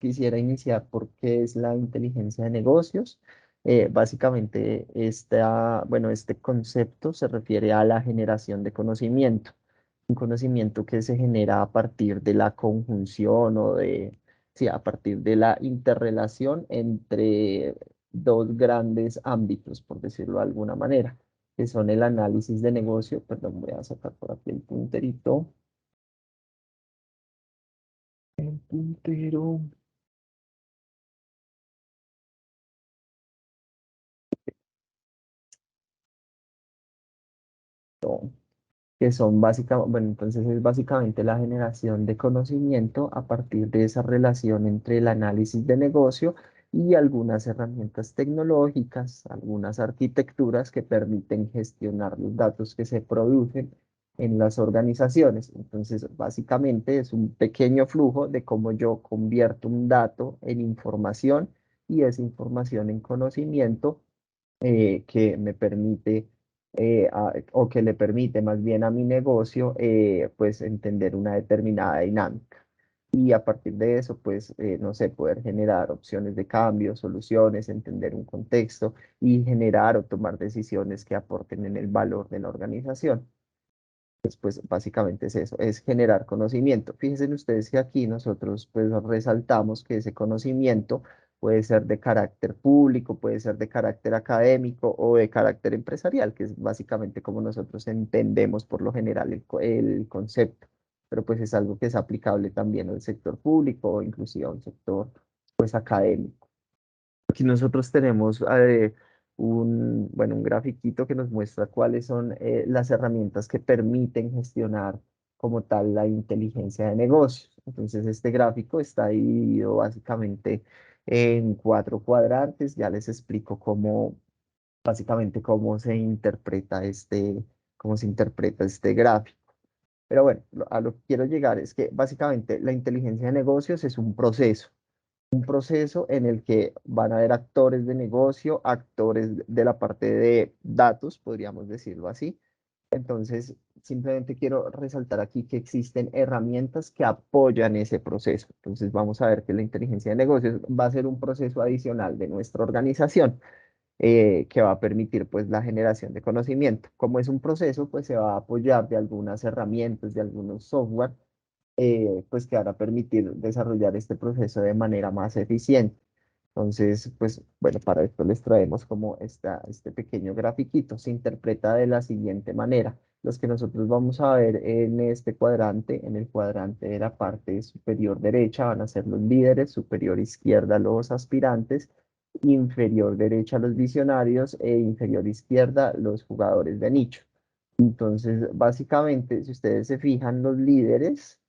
quisiera iniciar por qué es la inteligencia de negocios. Básicamente, bueno, este concepto se refiere a la generación de conocimiento, un conocimiento que se genera a partir de la conjunción sí, a partir de la interrelación entre dos grandes ámbitos, por decirlo de alguna manera, que son el análisis de negocio. Perdón, voy a sacar por aquí el punterito. El puntero. Que son básicamente, bueno, entonces es básicamente la generación de conocimiento a partir de esa relación entre el análisis de negocio y algunas herramientas tecnológicas, algunas arquitecturas que permiten gestionar los datos que se producen en las organizaciones. Entonces, básicamente es un pequeño flujo de cómo yo convierto un dato en información y esa información en conocimiento que me permite o que le permite más bien a mi negocio pues entender una determinada dinámica. Y a partir de eso, pues, no sé, poder generar opciones de cambio, soluciones, entender un contexto y generar o tomar decisiones que aporten en el valor de la organización. Pues básicamente es eso, es generar conocimiento. Fíjense ustedes que aquí nosotros pues resaltamos que ese conocimiento puede ser de carácter público, puede ser de carácter académico o de carácter empresarial, que es básicamente como nosotros entendemos por lo general el concepto, pero pues es algo que es aplicable también al sector público o inclusive a un sector pues académico. Aquí nosotros tenemos bueno, un grafiquito que nos muestra cuáles son las herramientas que permiten gestionar como tal la inteligencia de negocios. Entonces, este gráfico está dividido básicamente en cuatro cuadrantes. Ya les explico básicamente cómo se interpreta este gráfico. Pero bueno, a lo que quiero llegar es que básicamente la inteligencia de negocios es un proceso en el que van a haber actores de negocio, actores de la parte de datos, podríamos decirlo así. Entonces, simplemente quiero resaltar aquí que existen herramientas que apoyan ese proceso. Entonces, vamos a ver que la inteligencia de negocios va a ser un proceso adicional de nuestra organización que va a permitir pues la generación de conocimiento. Como es un proceso, pues se va a apoyar de algunas herramientas, de algunos software pues que van a permitir desarrollar este proceso de manera más eficiente. Entonces, pues bueno, para esto les traemos como este pequeño grafiquito. Se interpreta de la siguiente manera. Los que nosotros vamos a ver en este cuadrante, en el cuadrante de la parte superior derecha, van a ser los líderes, superior izquierda los aspirantes, inferior derecha los visionarios e inferior izquierda los jugadores de nicho. Entonces, básicamente, si ustedes se fijan, los líderes,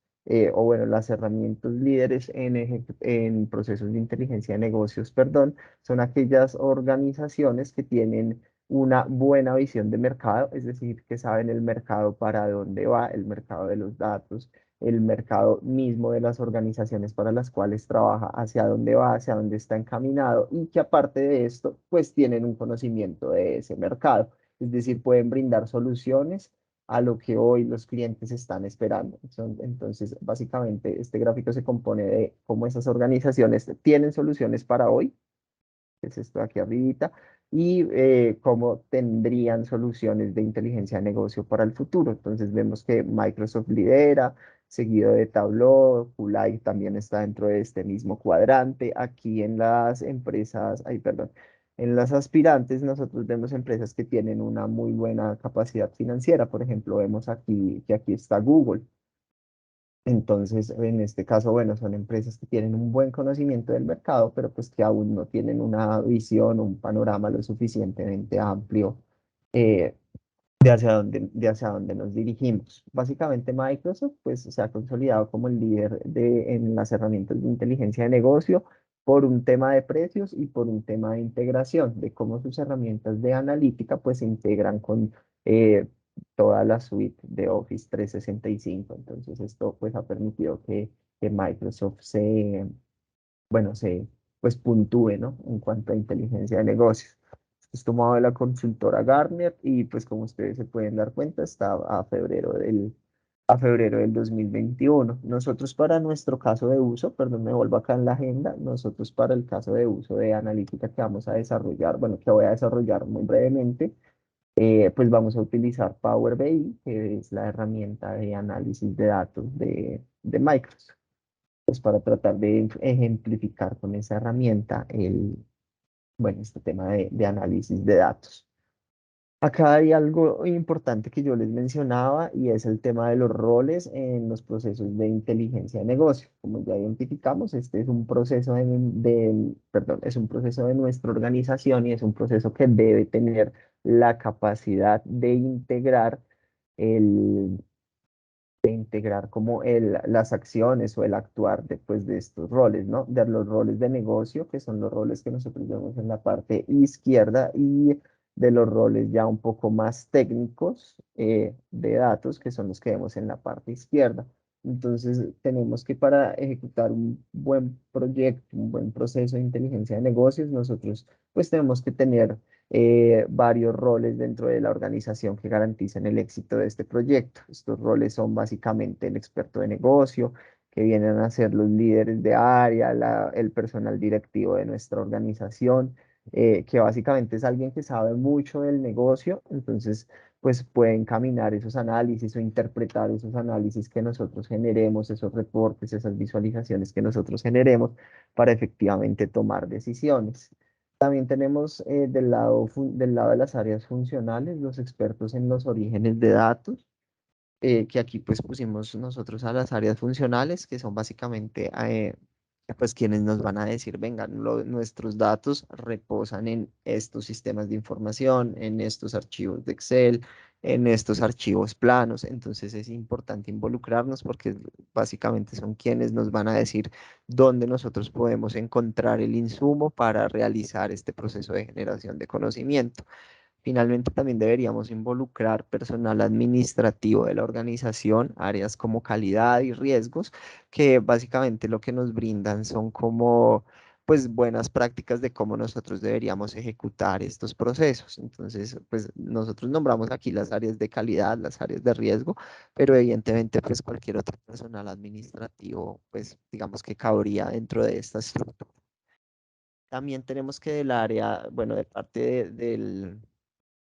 o bueno, las herramientas líderes en procesos de inteligencia de negocios, perdón, son aquellas organizaciones que tienen una buena visión de mercado, es decir, que saben el mercado para dónde va, el mercado de los datos, el mercado mismo de las organizaciones para las cuales trabaja, hacia dónde va, hacia dónde está encaminado y que aparte de esto, pues tienen un conocimiento de ese mercado. Es decir, pueden brindar soluciones a lo que hoy los clientes están esperando. Entonces, básicamente, este gráfico se compone de cómo esas organizaciones tienen soluciones para hoy, que es esto de aquí arribita, y cómo tendrían soluciones de inteligencia de negocio para el futuro. Entonces, vemos que Microsoft lidera, seguido de Tableau, Kulai también está dentro de este mismo cuadrante. Aquí en las empresas, ay, perdón, en las aspirantes nosotros vemos empresas que tienen una muy buena capacidad financiera. Por ejemplo, vemos aquí que aquí está Google. Entonces, en este caso, bueno, son empresas que tienen un buen conocimiento del mercado, pero pues que aún no tienen una visión, un panorama lo suficientemente amplio eh, de hacia dónde nos dirigimos. Básicamente, Microsoft pues se ha consolidado como el líder en las herramientas de inteligencia de negocio por un tema de precios y por un tema de integración, de cómo sus herramientas de analítica pues se integran con eh, toda la suite de Office 365. Entonces, esto pues ha permitido que Microsoft bueno, pues puntúe, ¿no? En cuanto a inteligencia de negocios. Es tomado de la consultora Gartner y pues como ustedes se pueden dar cuenta está a febrero a febrero del 2021. Nosotros para nuestro caso de uso, perdón, me vuelvo acá en la agenda, nosotros para el caso de uso de analítica que vamos a desarrollar, bueno, que voy a desarrollar muy brevemente, pues vamos a utilizar Power BI, que es la herramienta de análisis de datos de Microsoft, pues para tratar de ejemplificar con esa herramienta bueno, este tema de análisis de datos. Acá hay algo importante que yo les mencionaba y es el tema de los roles en los procesos de inteligencia de negocio. Como ya identificamos, este es un proceso perdón, es un proceso de nuestra organización y es un proceso que debe tener la capacidad de integrar el, como las acciones o el actuar después de estos roles, ¿no? De los roles de negocio, que son los roles que nosotros vemos en la parte izquierda, y de los roles ya un poco más técnicos de datos, que son los que vemos en la parte izquierda. Entonces, tenemos que para ejecutar un buen proyecto, un buen proceso de inteligencia de negocios, nosotros pues tenemos que tener varios roles dentro de la organización que garanticen el éxito de este proyecto. Estos roles son básicamente el experto de negocio, que vienen a ser los líderes de área, el personal directivo de nuestra organización, que básicamente es alguien que sabe mucho del negocio, entonces pues puede encaminar esos análisis o interpretar esos análisis que nosotros generemos, esos reportes, esas visualizaciones que nosotros generemos para efectivamente tomar decisiones. También tenemos del lado de las áreas funcionales, los expertos en los orígenes de datos, que aquí pues pusimos nosotros a las áreas funcionales, que son básicamente pues quienes nos van a decir, vengan, nuestros datos reposan en estos sistemas de información, en estos archivos de Excel, en estos archivos planos. Entonces es importante involucrarnos porque básicamente son quienes nos van a decir dónde nosotros podemos encontrar el insumo para realizar este proceso de generación de conocimiento. Finalmente, también deberíamos involucrar personal administrativo de la organización, áreas como calidad y riesgos, que básicamente lo que nos brindan son como, pues, buenas prácticas de cómo nosotros deberíamos ejecutar estos procesos. Entonces, pues, nosotros nombramos aquí las áreas de calidad, las áreas de riesgo, pero evidentemente, pues, cualquier otro personal administrativo, pues, digamos que cabría dentro de esta estructura. También tenemos que del área, bueno, de parte del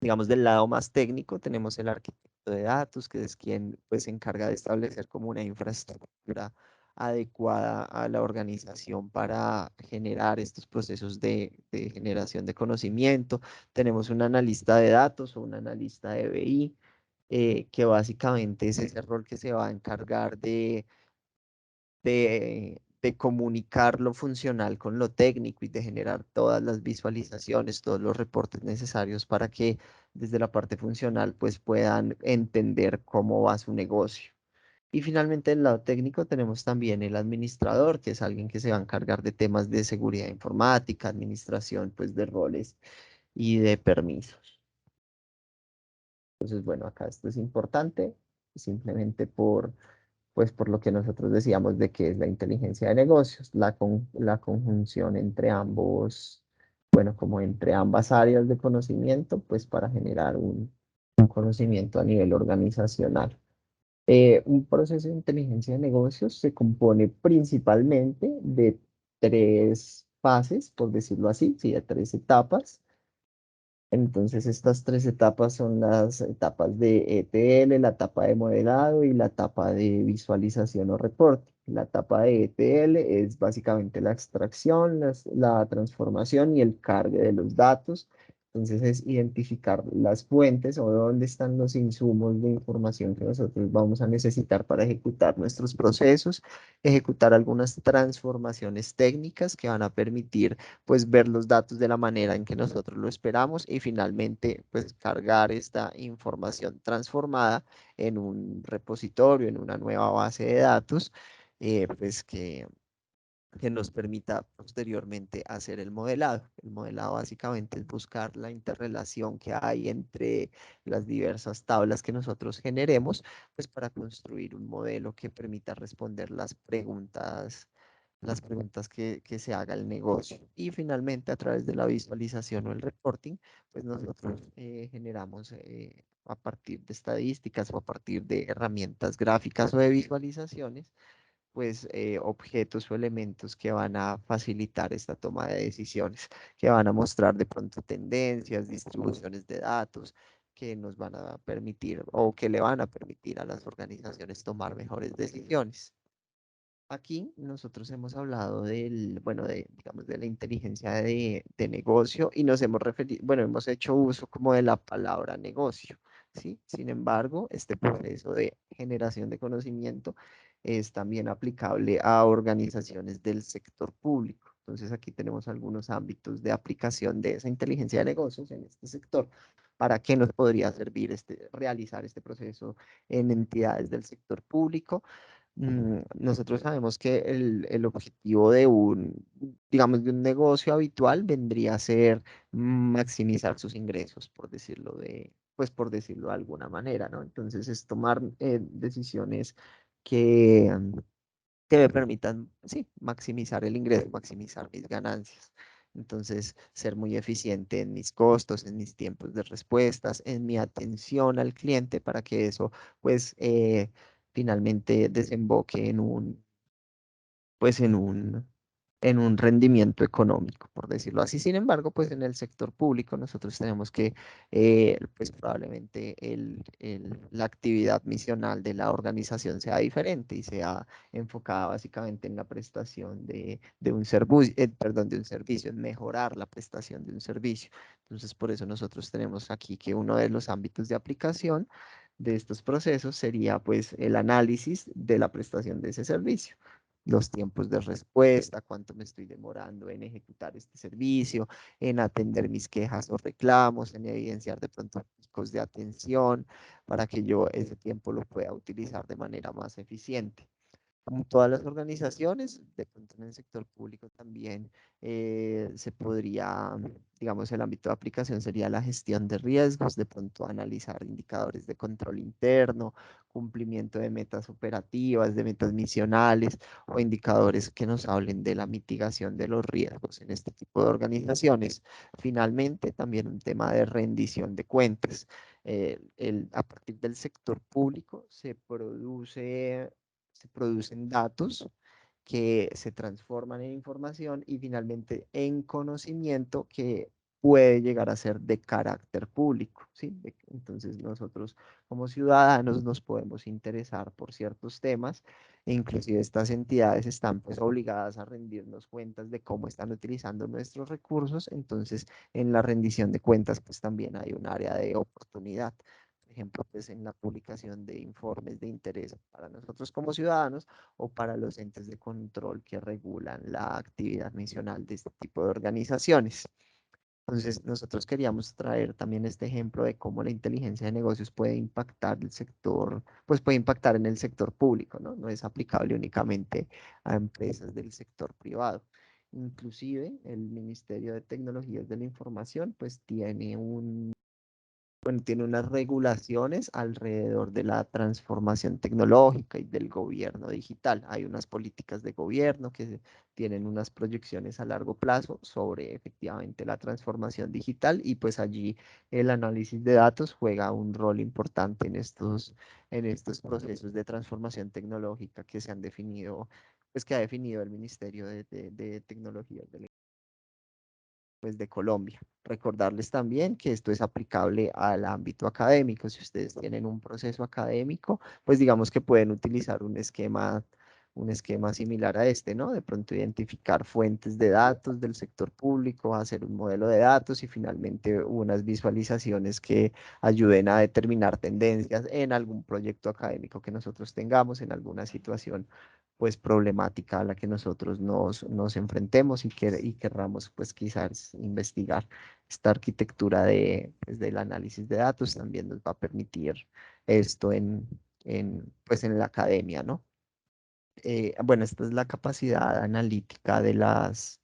digamos, del lado más técnico, tenemos el arquitecto de datos, que es quien pues se encarga de establecer como una infraestructura adecuada a la organización para generar estos procesos de generación de conocimiento. Tenemos un analista de datos o un analista de BI, que básicamente es ese rol que se va a encargar de comunicar lo funcional con lo técnico y de generar todas las visualizaciones, todos los reportes necesarios para que desde la parte funcional pues puedan entender cómo va su negocio. Y finalmente, del lado técnico tenemos también el administrador, que es alguien que se va a encargar de temas de seguridad informática, administración pues de roles y de permisos. Entonces, bueno, acá esto es importante, simplemente pues por lo que nosotros decíamos de que es la inteligencia de negocios, la conjunción entre ambos, bueno, como entre ambas áreas de conocimiento, pues para generar un conocimiento a nivel organizacional. Un proceso de inteligencia de negocios se compone principalmente de tres fases, por decirlo así, sí, de tres etapas. Entonces, estas tres etapas son las etapas de ETL, la etapa de modelado y la etapa de visualización o reporte. La etapa de ETL es básicamente la extracción, la transformación y el cargue de los datos. Entonces, es identificar las fuentes o dónde están los insumos de información que nosotros vamos a necesitar para ejecutar nuestros procesos, ejecutar algunas transformaciones técnicas que van a permitir pues ver los datos de la manera en que nosotros lo esperamos y finalmente pues cargar esta información transformada en un repositorio, en una nueva base de datos, pues que nos permita posteriormente hacer el modelado. El modelado básicamente es buscar la interrelación que hay entre las diversas tablas que nosotros generemos, pues para construir un modelo que permita responder las preguntas que se haga el negocio. Y finalmente, a través de la visualización o el reporting, pues nosotros generamos a partir de estadísticas o a partir de herramientas gráficas o de visualizaciones, pues objetos o elementos que van a facilitar esta toma de decisiones, que van a mostrar de pronto tendencias, distribuciones de datos, que nos van a permitir o que le van a permitir a las organizaciones tomar mejores decisiones. Aquí nosotros hemos hablado del, bueno, digamos, de la inteligencia de negocio y nos hemos referido, bueno, hemos hecho uso como de la palabra negocio, ¿sí? Sin embargo, este proceso de generación de conocimiento es también aplicable a organizaciones del sector público. Entonces, aquí tenemos algunos ámbitos de aplicación de esa inteligencia de negocios en este sector. ¿Para qué nos podría servir realizar este proceso en entidades del sector público? Nosotros sabemos que el objetivo de digamos, de un negocio habitual vendría a ser maximizar sus ingresos, por decirlo pues por decirlo de alguna manera, ¿no? Entonces es tomar decisiones que, que me permitan, sí, maximizar el ingreso, maximizar mis ganancias. Entonces, ser muy eficiente en mis costos, en mis tiempos de respuestas, en mi atención al cliente para que eso, pues, finalmente desemboque pues en un rendimiento económico, por decirlo así. Sin embargo, pues en el sector público nosotros tenemos que, pues probablemente la actividad misional de la organización sea diferente y sea enfocada básicamente en la prestación de un servicio, perdón, de un servicio, en mejorar la prestación de un servicio. Entonces, por eso nosotros tenemos aquí que uno de los ámbitos de aplicación de estos procesos sería pues el análisis de la prestación de ese servicio, los tiempos de respuesta, cuánto me estoy demorando en ejecutar este servicio, en atender mis quejas o reclamos, en evidenciar de pronto picos de atención para que yo ese tiempo lo pueda utilizar de manera más eficiente. Como todas las organizaciones, de pronto en el sector público también se podría, digamos, el ámbito de aplicación sería la gestión de riesgos, de pronto analizar indicadores de control interno, cumplimiento de metas operativas, de metas misionales o indicadores que nos hablen de la mitigación de los riesgos en este tipo de organizaciones. Finalmente, también un tema de rendición de cuentas. A partir del sector público se producen datos que se transforman en información y finalmente en conocimiento que puede llegar a ser de carácter público, ¿sí? Entonces nosotros como ciudadanos nos podemos interesar por ciertos temas e inclusive estas entidades están pues obligadas a rendirnos cuentas de cómo están utilizando nuestros recursos, entonces en la rendición de cuentas pues también hay un área de oportunidad. Por ejemplo, pues en la publicación de informes de interés para nosotros como ciudadanos o para los entes de control que regulan la actividad misional de este tipo de organizaciones. Entonces, nosotros queríamos traer también este ejemplo de cómo la inteligencia de negocios puede impactar el sector, pues puede impactar en el sector público, ¿no? No es aplicable únicamente a empresas del sector privado. Inclusive, el Ministerio de Tecnologías de la Información, pues bueno, tiene unas regulaciones alrededor de la transformación tecnológica y del gobierno digital. Hay unas políticas de gobierno que tienen unas proyecciones a largo plazo sobre efectivamente la transformación digital y pues allí el análisis de datos juega un rol importante en estos procesos de transformación tecnológica que se han definido, pues que ha definido el Ministerio de Tecnologías de pues, de Colombia. Recordarles también que esto es aplicable al ámbito académico. Si ustedes tienen un proceso académico, pues digamos que pueden utilizar un esquema similar a este, ¿no? De pronto identificar fuentes de datos del sector público, hacer un modelo de datos y finalmente unas visualizaciones que ayuden a determinar tendencias en algún proyecto académico que nosotros tengamos, en alguna situación pues problemática a la que nosotros nos enfrentemos y querramos pues quizás investigar. Esta arquitectura pues, del análisis de datos también nos va a permitir esto pues en la academia, ¿no? Bueno, esta es la capacidad analítica de las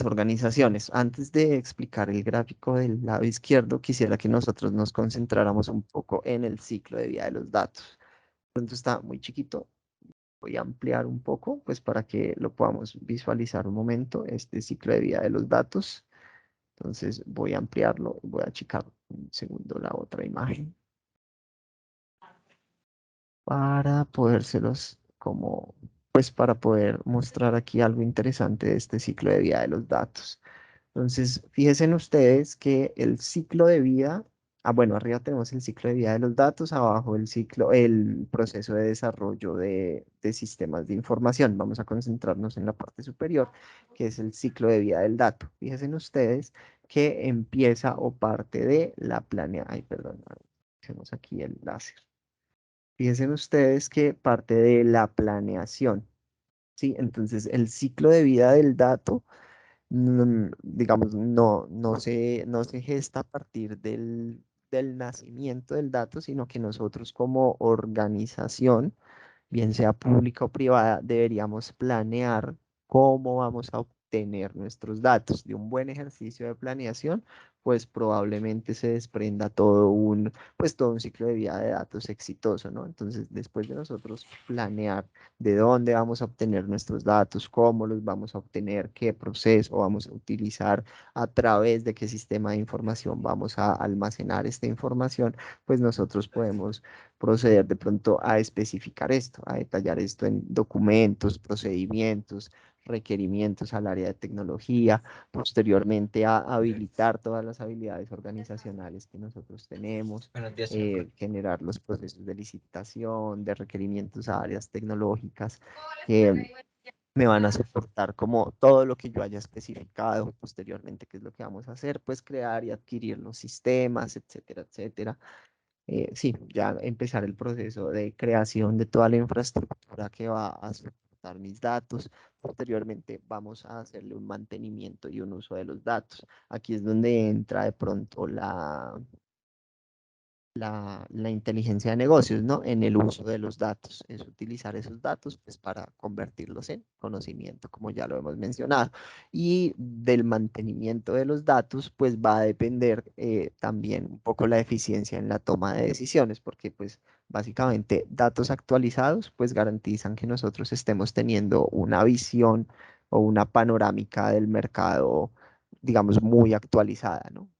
organizaciones. Antes de explicar el gráfico del lado izquierdo, quisiera que nosotros nos concentráramos un poco en el ciclo de vida de los datos. Pronto está muy chiquito, voy a ampliar un poco, pues para que lo podamos visualizar un momento, este ciclo de vida de los datos. Entonces voy a ampliarlo, voy a achicarlo Un segundo, la otra imagen, para podérselos como, pues para poder mostrar aquí algo interesante de este ciclo de vida de los datos. Entonces, fíjense en ustedes que el ciclo de vida, bueno, arriba tenemos el ciclo de vida de los datos, abajo el ciclo, el proceso de desarrollo de sistemas de información. Vamos a concentrarnos en la parte superior, que es el ciclo de vida del dato. Fíjense en ustedes que empieza o parte de la ay, perdón, hacemos aquí el láser. Fíjense en ustedes que parte de la planeación, ¿sí? Entonces, el ciclo de vida del dato digamos, no se gesta a partir del nacimiento del dato, sino que nosotros como organización, bien sea pública o privada, deberíamos planear cómo vamos a obtener nuestros datos. De un buen ejercicio de planeación, pues probablemente se desprenda pues todo un ciclo de vida de datos exitoso, ¿no? Entonces, después de nosotros planear de dónde vamos a obtener nuestros datos, cómo los vamos a obtener, qué proceso vamos a utilizar, a través de qué sistema de información vamos a almacenar esta información, pues nosotros podemos proceder de pronto a especificar esto, a detallar esto en documentos, procedimientos, requerimientos al área de tecnología, posteriormente a habilitar todas las habilidades organizacionales que nosotros tenemos, Buenos días, señor. generar los procesos de licitación, de requerimientos a áreas tecnológicas que me van a soportar como todo lo que yo haya especificado posteriormente, qué es lo que vamos a hacer, pues crear y adquirir los sistemas, etcétera, etcétera. Sí, ya empezar el proceso de creación de toda la infraestructura que va a soportar mis datos. Posteriormente vamos a hacerle un mantenimiento y un uso de los datos. Aquí es donde entra de pronto la inteligencia de negocios, ¿no? En el uso de los datos, es utilizar esos datos pues para convertirlos en conocimiento, como ya lo hemos mencionado. Y del mantenimiento de los datos pues va a depender también un poco la eficiencia en la toma de decisiones, porque pues básicamente datos actualizados pues garantizan que nosotros estemos teniendo una visión o una panorámica del mercado, digamos, muy actualizada, ¿no?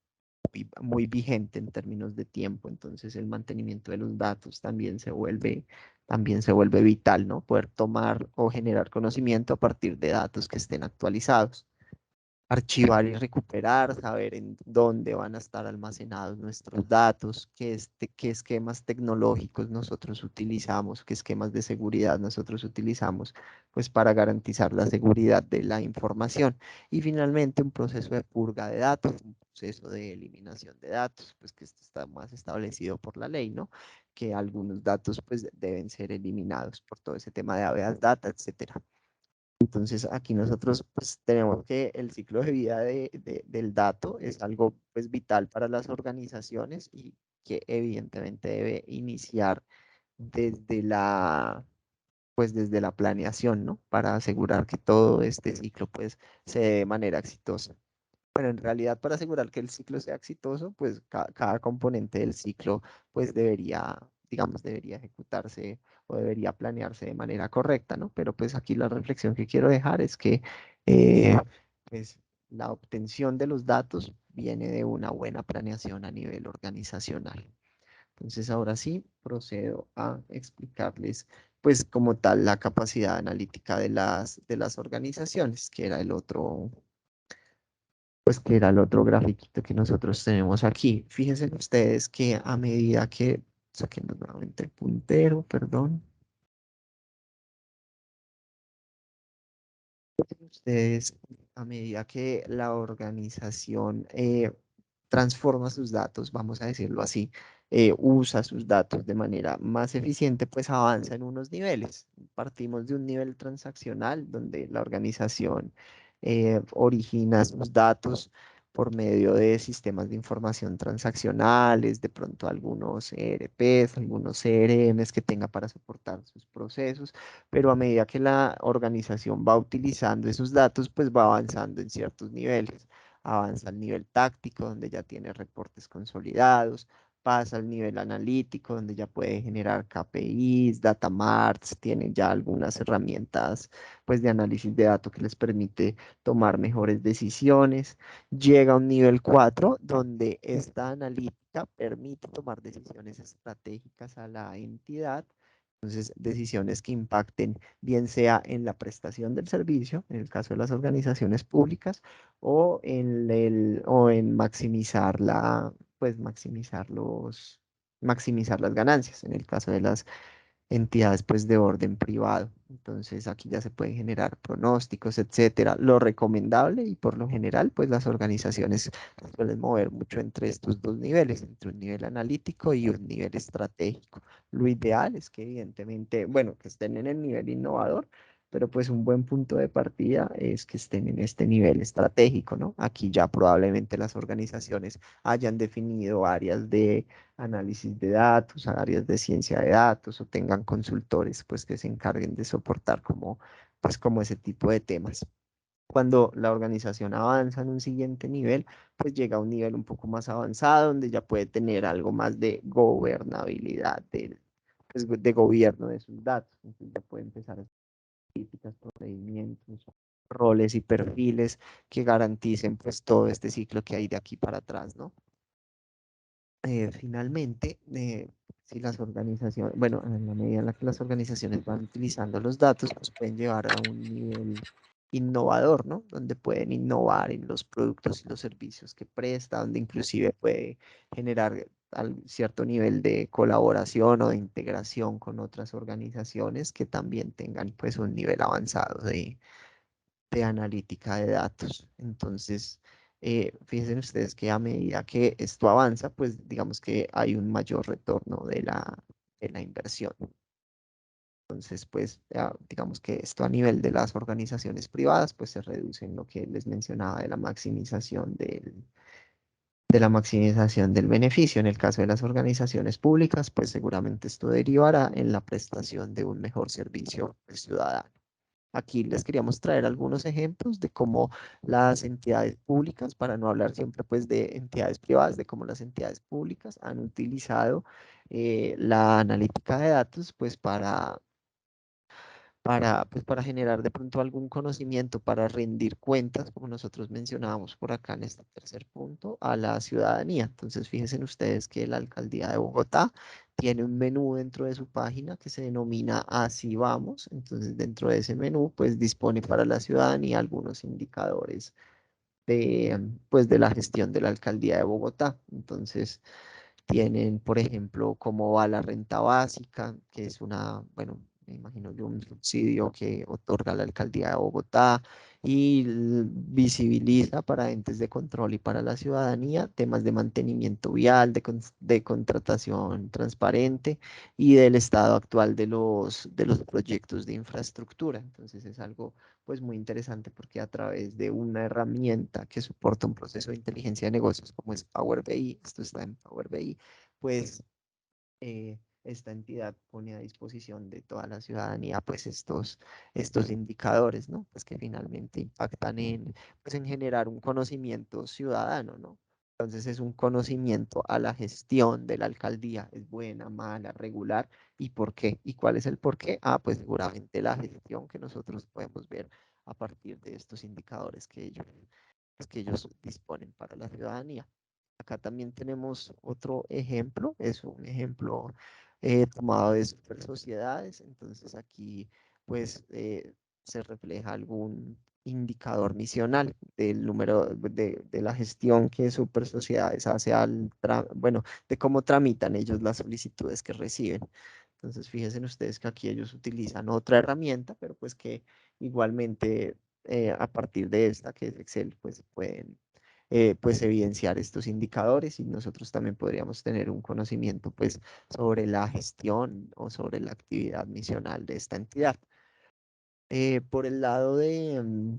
Muy vigente en términos de tiempo, entonces el mantenimiento de los datos también se vuelve vital, ¿no? Poder tomar o generar conocimiento a partir de datos que estén actualizados. Archivar y recuperar, saber en dónde van a estar almacenados nuestros datos, qué esquemas tecnológicos nosotros utilizamos, qué esquemas de seguridad nosotros utilizamos, pues para garantizar la seguridad de la información. Y finalmente un proceso de purga de datos, un proceso de eliminación de datos, pues que esto está más establecido por la ley, ¿no? Que algunos datos pues deben ser eliminados por todo ese tema de habeas data, etcétera. Entonces aquí nosotros pues tenemos que el ciclo de vida del dato es algo pues vital para las organizaciones y que evidentemente debe iniciar desde desde la planeación, ¿no? Para asegurar que todo este ciclo pues se dé de manera exitosa. Bueno, en realidad para asegurar que el ciclo sea exitoso, pues cada componente del ciclo pues debería, digamos, debería ejecutarse o debería planearse de manera correcta, ¿no? Pero pues aquí la reflexión que quiero dejar es que eh, pues la obtención de los datos viene de una buena planeación a nivel organizacional. Entonces ahora sí procedo a explicarles pues como tal la capacidad analítica de las organizaciones, que era el otro pues que era el otro grafiquito que nosotros tenemos aquí. Fíjense ustedes que a medida que, saquemos nuevamente el puntero, perdón, ustedes a medida que la organización transforma sus datos, vamos a decirlo así, usa sus datos de manera más eficiente, pues avanza en unos niveles. Partimos de un nivel transaccional donde la organización origina sus datos por medio de sistemas de información transaccionales, de pronto algunos ERPs, algunos CRMs que tenga para soportar sus procesos, pero a medida que la organización va utilizando esos datos, pues va avanzando en ciertos niveles. Avanza al nivel táctico, donde ya tiene reportes consolidados, pasa al nivel analítico, donde ya puede generar KPIs, data marts, tienen ya algunas herramientas pues, de análisis de datos que les permite tomar mejores decisiones. Llega a un nivel 4 donde esta analítica permite tomar decisiones estratégicas a la entidad. Entonces, decisiones que impacten bien sea en la prestación del servicio, en el caso de las organizaciones públicas, o en maximizar pues maximizar las ganancias, en el caso de las entidades pues de orden privado. Entonces aquí ya se pueden generar pronósticos, etcétera. Lo recomendable y por lo general pues las organizaciones suelen mover mucho entre estos dos niveles, entre un nivel analítico y un nivel estratégico. Lo ideal es que evidentemente, bueno, que estén en el nivel innovador, pero pues un buen punto de partida es que estén en este nivel estratégico, ¿no? Aquí ya probablemente las organizaciones hayan definido áreas de análisis de datos, áreas de ciencia de datos o tengan consultores pues que se encarguen de soportar como ese tipo de temas. Cuando la organización avanza en un siguiente nivel, pues llega a un nivel un poco más avanzado donde ya puede tener algo más de gobernabilidad, pues, de gobierno de sus datos. Entonces ya puede empezar a hacer políticas, procedimientos, roles y perfiles que garanticen pues todo este ciclo que hay de aquí para atrás, ¿no? Finalmente, si las organizaciones, bueno, en la medida en la que las organizaciones van utilizando los datos, pues pueden llevar a un nivel innovador, ¿no? Donde pueden innovar en los productos y los servicios que presta, donde inclusive puede generar cierto nivel de colaboración o de integración con otras organizaciones que también tengan pues un nivel avanzado de analítica de datos. Entonces, fíjense ustedes que a medida que esto avanza, pues digamos que hay un mayor retorno de la inversión. Entonces, pues digamos que esto a nivel de las organizaciones privadas, pues se reduce en lo que les mencionaba de la maximización del beneficio. En el caso de las organizaciones públicas, pues seguramente esto derivará en la prestación de un mejor servicio al ciudadano. Aquí les queríamos traer algunos ejemplos de cómo las entidades públicas, para no hablar siempre pues de entidades privadas, de cómo las entidades públicas han utilizado la analítica de datos pues para generar de pronto algún conocimiento, para rendir cuentas, como nosotros mencionábamos por acá en este tercer punto, a la ciudadanía. Entonces, fíjense ustedes que la alcaldía de Bogotá tiene un menú dentro de su página que se denomina Así Vamos. Entonces, dentro de ese menú, pues dispone para la ciudadanía algunos indicadores pues, de la gestión de la alcaldía de Bogotá. Entonces, tienen, por ejemplo, cómo va la renta básica, que es bueno, me imagino yo, un subsidio que otorga la alcaldía de Bogotá y visibiliza para entes de control y para la ciudadanía temas de mantenimiento vial, de contratación transparente y del estado actual de los proyectos de infraestructura. Entonces es algo pues muy interesante porque a través de una herramienta que soporta un proceso de inteligencia de negocios como es Power BI, esto está en Power BI, pues esta entidad pone a disposición de toda la ciudadanía pues estos indicadores, ¿no? Pues que finalmente impactan pues en generar un conocimiento ciudadano, ¿no? Entonces es un conocimiento a la gestión de la alcaldía, es buena, mala, regular, ¿y por qué? ¿Y cuál es el por qué? Pues seguramente la gestión que nosotros podemos ver a partir de estos indicadores que ellos disponen para la ciudadanía. Acá también tenemos otro ejemplo, es un ejemplo tomado de super sociedades, entonces aquí pues se refleja algún indicador misional del número de la gestión que super sociedades hace bueno, de cómo tramitan ellos las solicitudes que reciben. Entonces fíjense ustedes que aquí ellos utilizan otra herramienta, pero pues que igualmente a partir de esta que es Excel pues pueden pues evidenciar estos indicadores y nosotros también podríamos tener un conocimiento pues sobre la gestión o sobre la actividad misional de esta entidad. Eh, por el lado de, mm,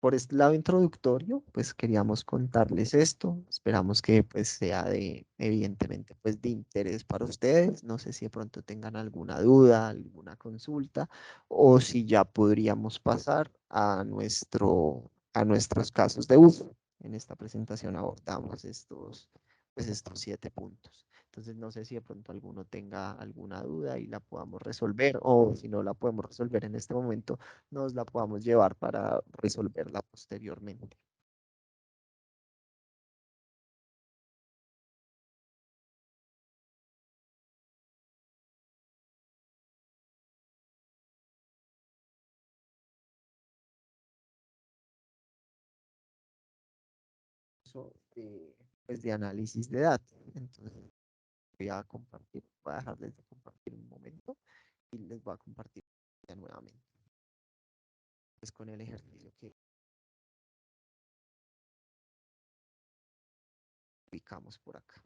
por este lado introductorio, pues queríamos contarles esto. Esperamos que pues sea evidentemente, pues de interés para ustedes. No sé si de pronto tengan alguna duda, alguna consulta, o si ya podríamos pasar a nuestros casos de uso. En esta presentación abordamos pues estos 7 puntos. Entonces no sé si de pronto alguno tenga alguna duda y la podamos resolver, o si no la podemos resolver en este momento, nos la podamos llevar para resolverla posteriormente. Eso, pues de análisis de datos. Entonces voy a compartir, voy a dejarles de compartir un momento y les voy a compartir ya nuevamente, pues con el ejercicio que ubicamos por acá.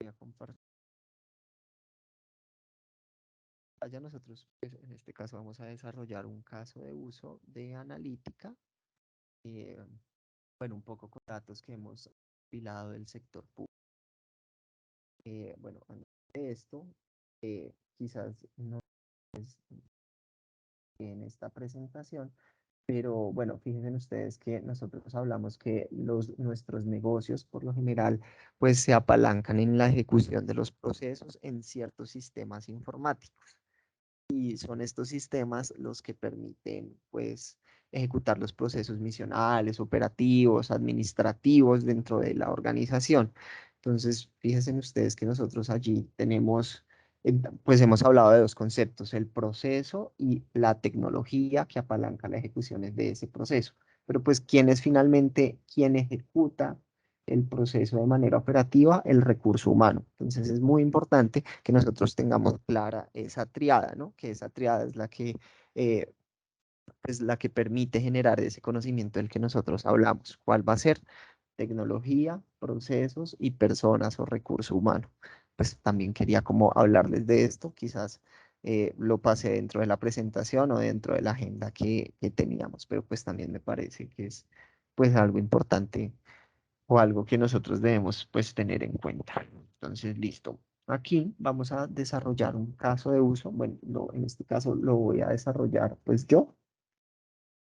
Voy a compartir. Allá nosotros, pues, en este caso, vamos a desarrollar un caso de uso de analítica, eh, bueno, un poco con datos que hemos compilado del sector público. Bueno, antes de esto, quizás no es en esta presentación, pero bueno, fíjense ustedes que nosotros hablamos que nuestros negocios, por lo general, pues se apalancan en la ejecución de los procesos en ciertos sistemas informáticos. Y son estos sistemas los que permiten, pues, ejecutar los procesos misionales, operativos, administrativos dentro de la organización. Entonces, fíjense ustedes que nosotros allí tenemos, pues hemos hablado de dos conceptos, el proceso y la tecnología que apalanca las ejecuciones de ese proceso. Pero pues, ¿quién es finalmente quien ejecuta el proceso de manera operativa? El recurso humano. Entonces, es muy importante que nosotros tengamos clara esa triada, ¿no? Que esa triada es eh, la que permite generar ese conocimiento del que nosotros hablamos. ¿Cuál va a ser? Tecnología, procesos y personas o recurso humano. Pues también quería como hablarles de esto, quizás lo pasé dentro de la presentación o dentro de la agenda que teníamos, pero pues también me parece que es pues algo importante o algo que nosotros debemos pues tener en cuenta. Entonces, listo. Aquí vamos a desarrollar un caso de uso. Bueno, en este caso lo voy a desarrollar pues yo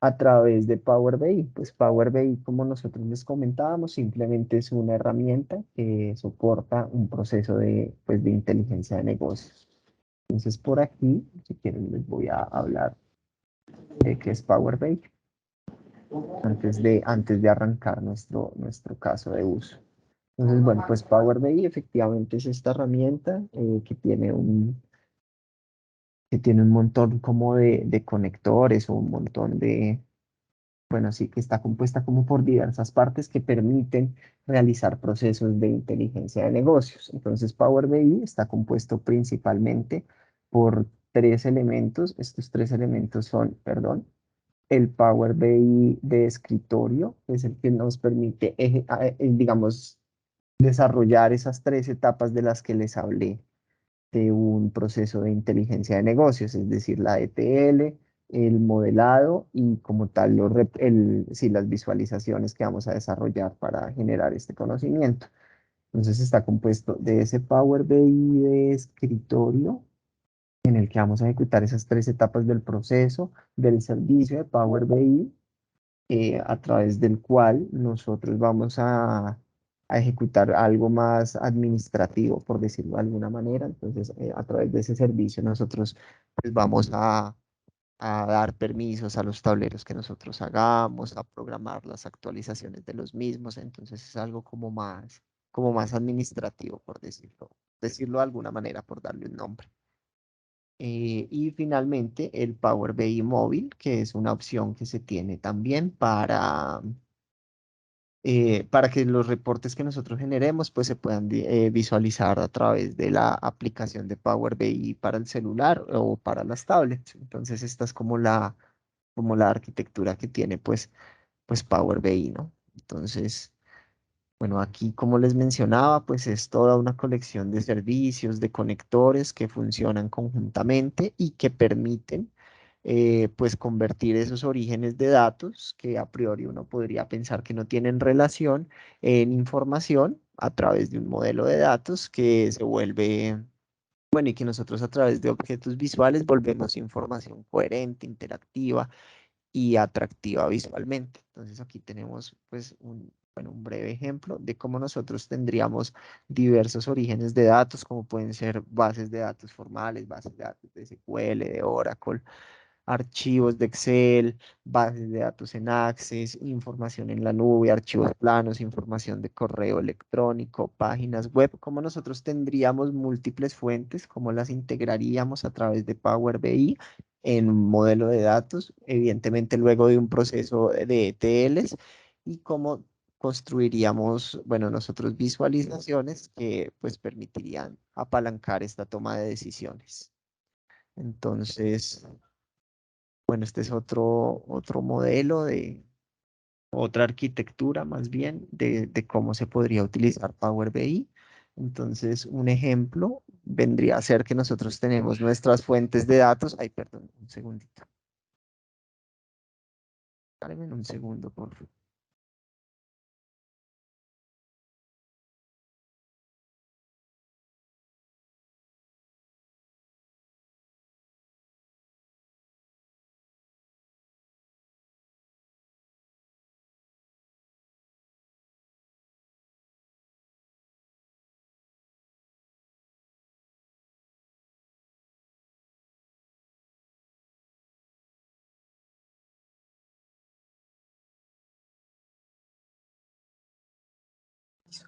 a través de Power BI. Pues Power BI, como nosotros les comentábamos, simplemente es una herramienta que soporta un proceso pues, de inteligencia de negocios. Entonces, por aquí, si quieren, les voy a hablar de qué es Power BI antes de arrancar nuestro caso de uso. Entonces, bueno, pues Power BI efectivamente es esta herramienta que tiene un montón como de conectores o un montón bueno, sí, que está compuesta como por diversas partes que permiten realizar procesos de inteligencia de negocios. Entonces, Power BI está compuesto principalmente por 3 elementos. Estos 3 elementos son, perdón, el Power BI de escritorio, que es el que nos permite, digamos, desarrollar esas 3 etapas de las que les hablé de un proceso de inteligencia de negocios, es decir, la ETL, el modelado y como tal sí, las visualizaciones que vamos a desarrollar para generar este conocimiento. Entonces está compuesto de ese Power BI de escritorio en el que vamos a ejecutar esas 3 etapas del proceso, del servicio de Power BI, a través del cual nosotros vamos a ejecutar algo más administrativo, por decirlo de alguna manera. Entonces, a través de ese servicio nosotros pues, vamos a dar permisos a los tableros que nosotros hagamos, a programar las actualizaciones de los mismos. Entonces, es algo como más administrativo, por decirlo de alguna manera, por darle un nombre. Y finalmente el Power BI móvil, que es una opción que se tiene también para que los reportes que nosotros generemos pues se puedan visualizar a través de la aplicación de Power BI para el celular o para las tablets. Entonces esta es como la arquitectura que tiene pues Power BI, ¿no? Entonces, bueno, aquí como les mencionaba, pues es toda una colección de servicios, de conectores que funcionan conjuntamente y que permiten pues convertir esos orígenes de datos que a priori uno podría pensar que no tienen relación en información a través de un modelo de datos que se vuelve, bueno, y que nosotros a través de objetos visuales volvemos información coherente, interactiva y atractiva visualmente. Entonces aquí tenemos pues bueno, un breve ejemplo de cómo nosotros tendríamos diversos orígenes de datos, como pueden ser bases de datos formales, bases de datos de SQL, de Oracle, archivos de Excel, bases de datos en Access, información en la nube, archivos planos, información de correo electrónico, páginas web, cómo nosotros tendríamos múltiples fuentes, cómo las integraríamos a través de Power BI en un modelo de datos, evidentemente luego de un proceso de ETLs y cómo construiríamos, bueno, nosotros visualizaciones que pues permitirían apalancar esta toma de decisiones. Entonces, bueno, este es otro modelo de otra arquitectura más bien de cómo se podría utilizar Power BI. Entonces, un ejemplo vendría a ser que nosotros tenemos nuestras fuentes de datos. Ay, perdón, un segundito. Dame un segundo, por favor.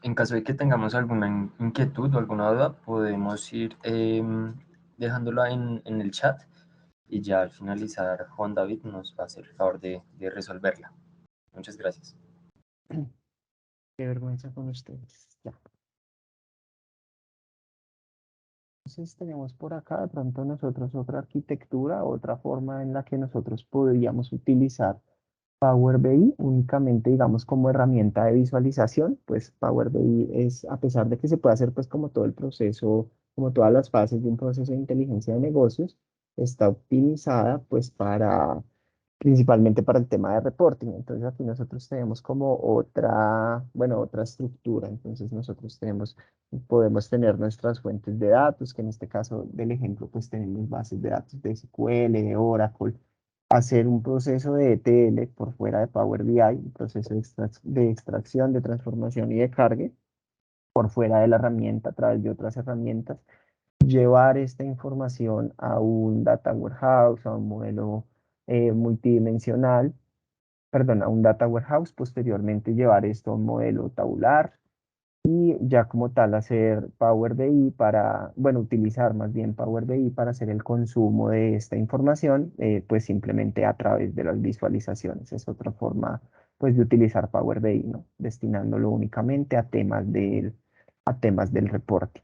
En caso de que tengamos alguna inquietud o alguna duda, podemos ir dejándola en el chat y ya al finalizar Juan David nos va a hacer el favor de resolverla. Muchas gracias. Qué vergüenza con ustedes. Ya. Entonces tenemos por acá de pronto nosotros otra arquitectura, otra forma en la que nosotros podríamos utilizar Power BI únicamente, digamos, como herramienta de visualización. Pues Power BI es, a pesar de que se puede hacer pues como todo el proceso, como todas las fases de un proceso de inteligencia de negocios, está optimizada pues principalmente para el tema de reporting. Entonces aquí nosotros tenemos como otra, bueno, otra estructura. Entonces nosotros podemos tener nuestras fuentes de datos, que en este caso del ejemplo pues tenemos bases de datos de SQL, de Oracle, hacer un proceso de ETL por fuera de Power BI, un proceso de extracción, de transformación y de cargue por fuera de la herramienta a través de otras herramientas, llevar esta información a un data warehouse, a un modelo multidimensional, perdón, a un data warehouse, posteriormente llevar esto a un modelo tabular y ya como tal hacer Power BI para, bueno, utilizar más bien Power BI para hacer el consumo de esta información, pues simplemente a través de las visualizaciones. Es otra forma, pues, de utilizar Power BI, ¿no? Destinándolo únicamente a temas del reporte.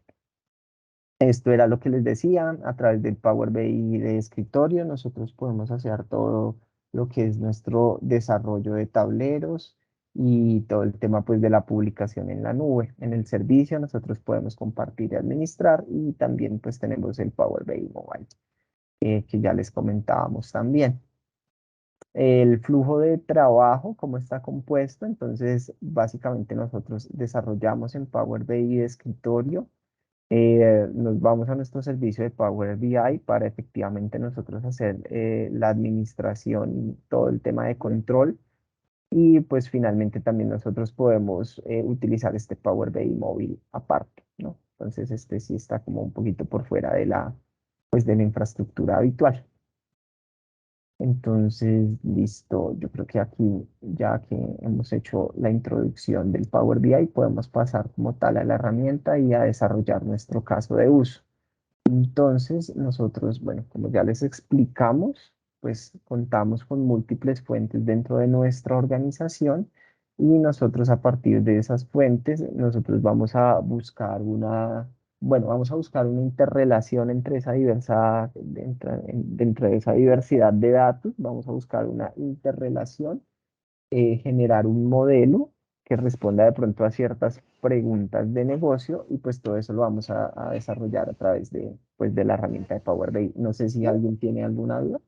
Esto era lo que les decía, a través del Power BI de escritorio, nosotros podemos hacer todo lo que es nuestro desarrollo de tableros y todo el tema pues de la publicación en la nube. En el servicio nosotros podemos compartir y administrar y también pues tenemos el Power BI Mobile, que ya les comentábamos también. El flujo de trabajo, cómo está compuesto, entonces básicamente nosotros desarrollamos en Power BI de escritorio, nos vamos a nuestro servicio de Power BI para efectivamente nosotros hacer la administración y todo el tema de control. Y pues finalmente también nosotros podemos utilizar este Power BI móvil aparte, ¿no? Entonces este sí está como un poquito por fuera pues de la infraestructura habitual. Entonces, listo, yo creo que aquí, ya que hemos hecho la introducción del Power BI, podemos pasar como tal a la herramienta y a desarrollar nuestro caso de uso. Entonces, nosotros, bueno, como ya les explicamos, pues contamos con múltiples fuentes dentro de nuestra organización y nosotros a partir de esas fuentes, nosotros vamos a buscar bueno, vamos a buscar una interrelación entre esa dentro de esa diversidad de datos, vamos a buscar una interrelación, generar un modelo que responda de pronto a ciertas preguntas de negocio y pues todo eso lo vamos a desarrollar a través pues, de la herramienta de Power BI. No sé si alguien tiene alguna duda.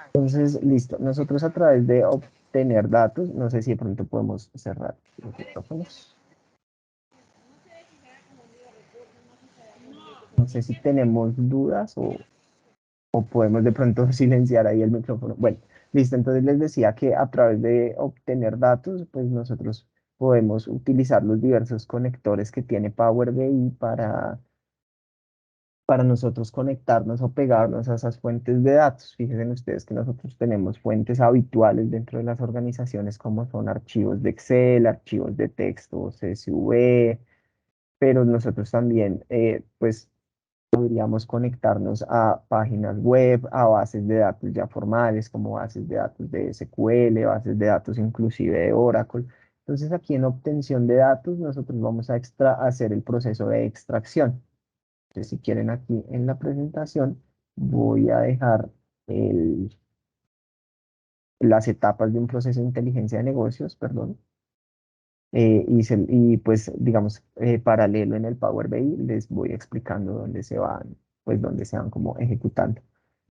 Entonces, listo. Nosotros a través de obtener datos, no sé si de pronto podemos cerrar los micrófonos. No sé si tenemos dudas o podemos de pronto silenciar ahí el micrófono. Bueno, listo. Entonces les decía que a través de obtener datos, pues nosotros podemos utilizar los diversos conectores que tiene Power BI para nosotros conectarnos o pegarnos a esas fuentes de datos. Fíjense ustedes que nosotros tenemos fuentes habituales dentro de las organizaciones como son archivos de Excel, archivos de texto, CSV, pero nosotros también pues podríamos conectarnos a páginas web, a bases de datos ya formales como bases de datos de SQL, bases de datos inclusive de Oracle. Entonces aquí en obtención de datos nosotros vamos a hacer el proceso de extracción. Entonces, si quieren aquí en la presentación, voy a dejar las etapas de un proceso de inteligencia de negocios, perdón, y pues digamos, paralelo en el Power BI, les voy explicando dónde se van, pues dónde se van como ejecutando.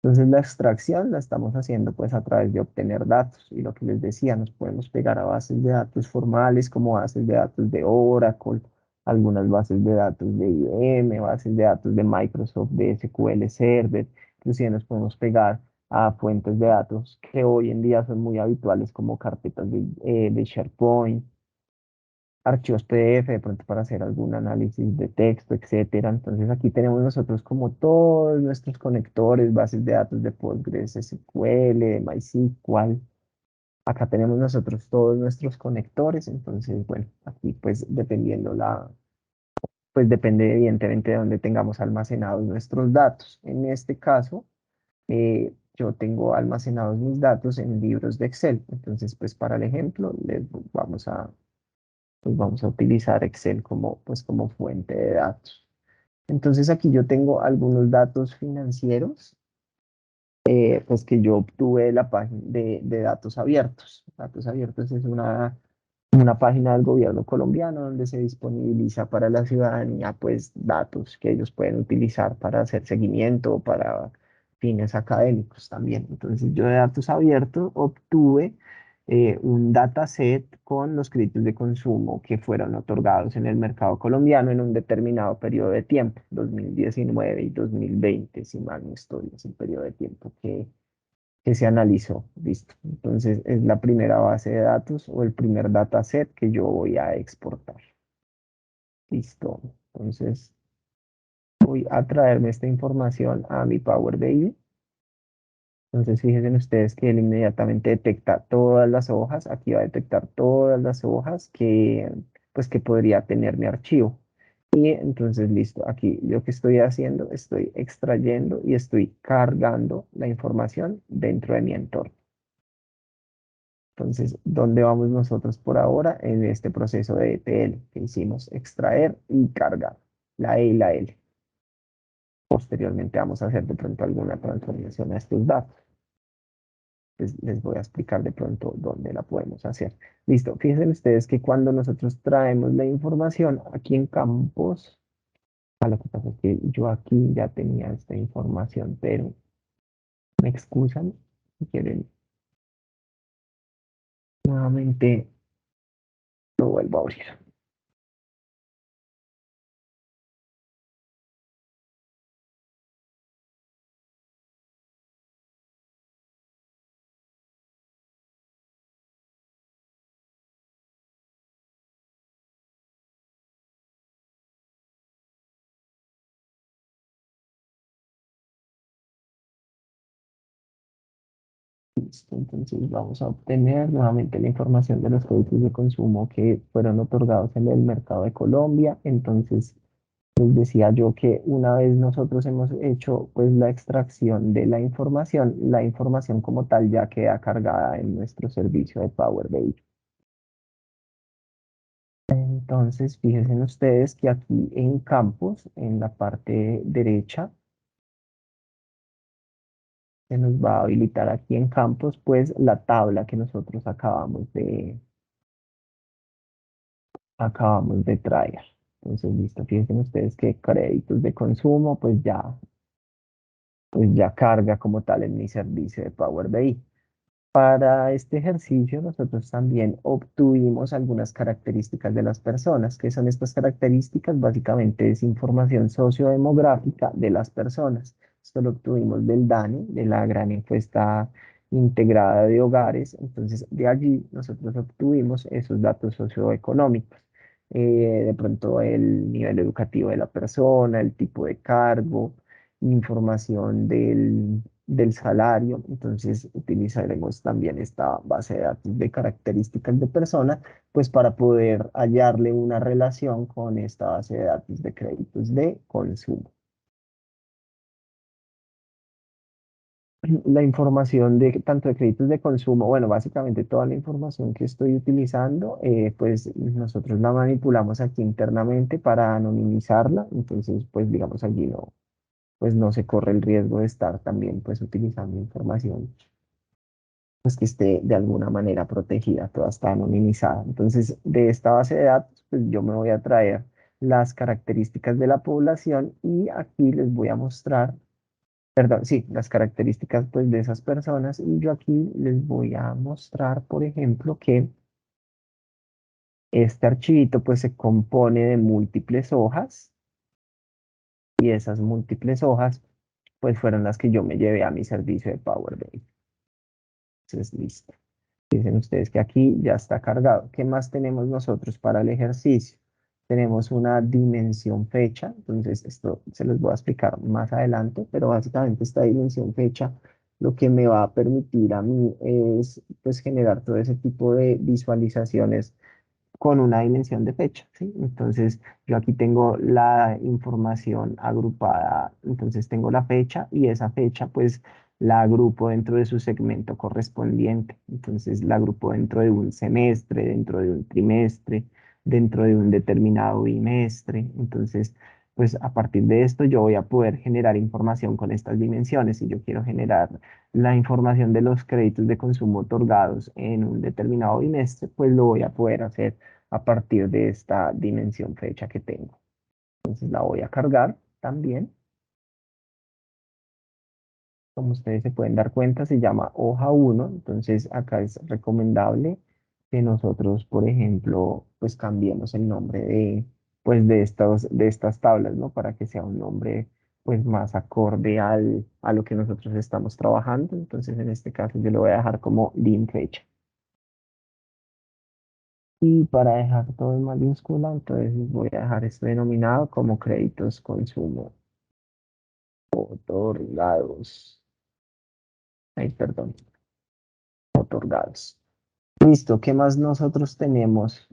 Entonces la extracción la estamos haciendo pues a través de obtener datos y lo que les decía, nos podemos pegar a bases de datos formales como bases de datos de Oracle, algunas bases de datos de IBM, bases de datos de Microsoft, de SQL Server, inclusive nos podemos pegar a fuentes de datos que hoy en día son muy habituales como carpetas de SharePoint, archivos PDF de pronto para hacer algún análisis de texto, etcétera. Entonces aquí tenemos nosotros como todos nuestros conectores, bases de datos de Postgres, SQL, de MySQL. Acá tenemos nosotros todos nuestros conectores. Entonces, bueno, aquí pues pues depende evidentemente de dónde tengamos almacenados nuestros datos. En este caso, yo tengo almacenados mis datos en libros de Excel. Entonces, pues para el ejemplo, vamos a pues vamos a utilizar Excel pues como fuente de datos. Entonces aquí yo tengo algunos datos financieros, pues que yo obtuve de la página de Datos Abiertos. Datos Abiertos es una página del gobierno colombiano donde se disponibiliza para la ciudadanía pues datos que ellos pueden utilizar para hacer seguimiento o para fines académicos también. Entonces yo de datos abiertos obtuve un dataset con los créditos de consumo que fueron otorgados en el mercado colombiano en un determinado periodo de tiempo, 2019 y 2020, si mal no estoy, es el periodo de tiempo que se analizó. Listo. Entonces es la primera base de datos o el primer dataset que yo voy a exportar. Listo. Entonces voy a traerme esta información a mi Power BI. Entonces fíjense ustedes que él inmediatamente detecta todas las hojas. Aquí va a detectar todas las hojas pues, que podría tener mi archivo. Y entonces, listo, aquí yo que estoy haciendo, estoy extrayendo y estoy cargando la información dentro de mi entorno. Entonces, ¿dónde vamos nosotros por ahora? En este proceso de ETL que hicimos, extraer y cargar, la E y la L. Posteriormente vamos a hacer de pronto alguna transformación a estos datos. Les voy a explicar de pronto dónde la podemos hacer. Listo, fíjense ustedes que cuando nosotros traemos la información aquí en campos, lo que pasa es que yo aquí ya tenía esta información, pero me excusan si quieren nuevamente lo vuelvo a abrir. Listo, entonces vamos a obtener nuevamente la información de los productos de consumo que fueron otorgados en el mercado de Colombia. Entonces, Les decía yo que una vez nosotros hemos hecho pues la extracción de la información como tal ya queda cargada en nuestro servicio de Power BI. Entonces, fíjense ustedes que aquí en campos, en la parte derecha, se nos va a habilitar aquí en campos, pues la tabla que nosotros acabamos de traer. Entonces, listo, fíjense ustedes que créditos de consumo, pues ya carga como tal en mi servicio de Power BI. Para este ejercicio nosotros también obtuvimos algunas características de las personas. ¿Qué son estas características? Básicamente es información sociodemográfica de las personas. Esto lo obtuvimos del DANE, de la Gran Encuesta Integrada de Hogares. Entonces, de allí nosotros obtuvimos esos datos socioeconómicos. De pronto el nivel educativo de la persona, el tipo de cargo, información del salario. Entonces utilizaremos también esta base de datos de características de personas, pues para poder hallarle una relación con esta base de datos de créditos de consumo. La información de tanto de créditos de consumo, bueno, básicamente toda la información que estoy utilizando, pues nosotros la manipulamos aquí internamente para anonimizarla. Entonces, pues digamos allí no, pues no se corre el riesgo de estar también pues utilizando información pues que esté de alguna manera protegida, toda está anonimizada. Entonces, de esta base de datos, pues yo me voy a traer las características de la población y aquí les voy a mostrar, perdón, sí, las características pues de esas personas y yo aquí les voy a mostrar, por ejemplo, que este archivito pues se compone de múltiples hojas y esas múltiples hojas pues fueron las que yo me llevé a mi servicio de Power BI. Entonces, listo. Dicen ustedes que aquí ya está cargado. ¿Qué más tenemos nosotros para el ejercicio? Tenemos una dimensión fecha, entonces esto se los voy a explicar más adelante, pero básicamente esta dimensión fecha lo que me va a permitir a mí es pues generar todo ese tipo de visualizaciones con una dimensión de fecha, ¿sí? Entonces, yo aquí tengo la información agrupada, entonces tengo la fecha y esa fecha, pues, la agrupo dentro de su segmento correspondiente. Entonces, la agrupo dentro de un semestre, dentro de un trimestre, dentro de un determinado bimestre. Entonces, pues, a partir de esto, yo voy a poder generar información con estas dimensiones. Si yo quiero generar la información de los créditos de consumo otorgados en un determinado bimestre, pues lo voy a poder hacer a partir de esta dimensión fecha que tengo. Entonces la voy a cargar también. Como ustedes se pueden dar cuenta, se llama hoja 1. Entonces acá es recomendable que nosotros, por ejemplo, pues cambiemos el nombre pues de estas tablas, ¿no? Para que sea un nombre pues más acorde a lo que nosotros estamos trabajando. Entonces en este caso yo lo voy a dejar como lim fecha. Y para dejar todo en mayúscula, entonces voy a dejar esto denominado como créditos consumo otorgados. Ay, perdón, otorgados. Listo, ¿qué más nosotros tenemos?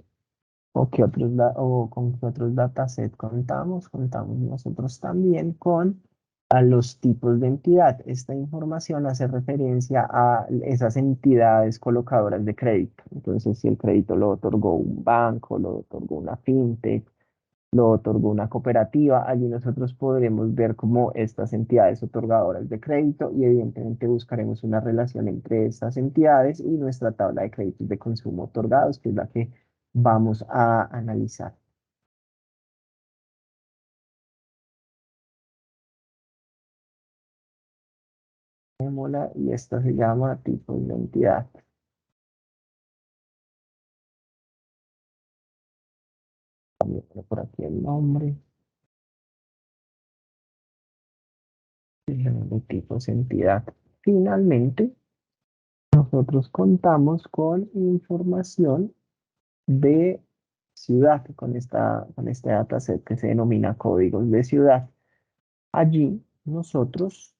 ¿O qué otros o con qué otros dataset contamos? Contamos nosotros también con a los tipos de entidad. Esta información hace referencia a esas entidades colocadoras de crédito. Entonces, si el crédito lo otorgó un banco, lo otorgó una fintech, lo otorgó una cooperativa. Allí nosotros podremos ver cómo estas entidades otorgadoras de crédito y evidentemente buscaremos una relación entre estas entidades y nuestra tabla de créditos de consumo otorgados, que es la que vamos a analizar. Y esta se llama tipo de entidad. También por aquí el nombre. De tipos entidad. Finalmente, nosotros contamos con información de ciudad, con este dataset que se denomina códigos de ciudad. Allí nosotros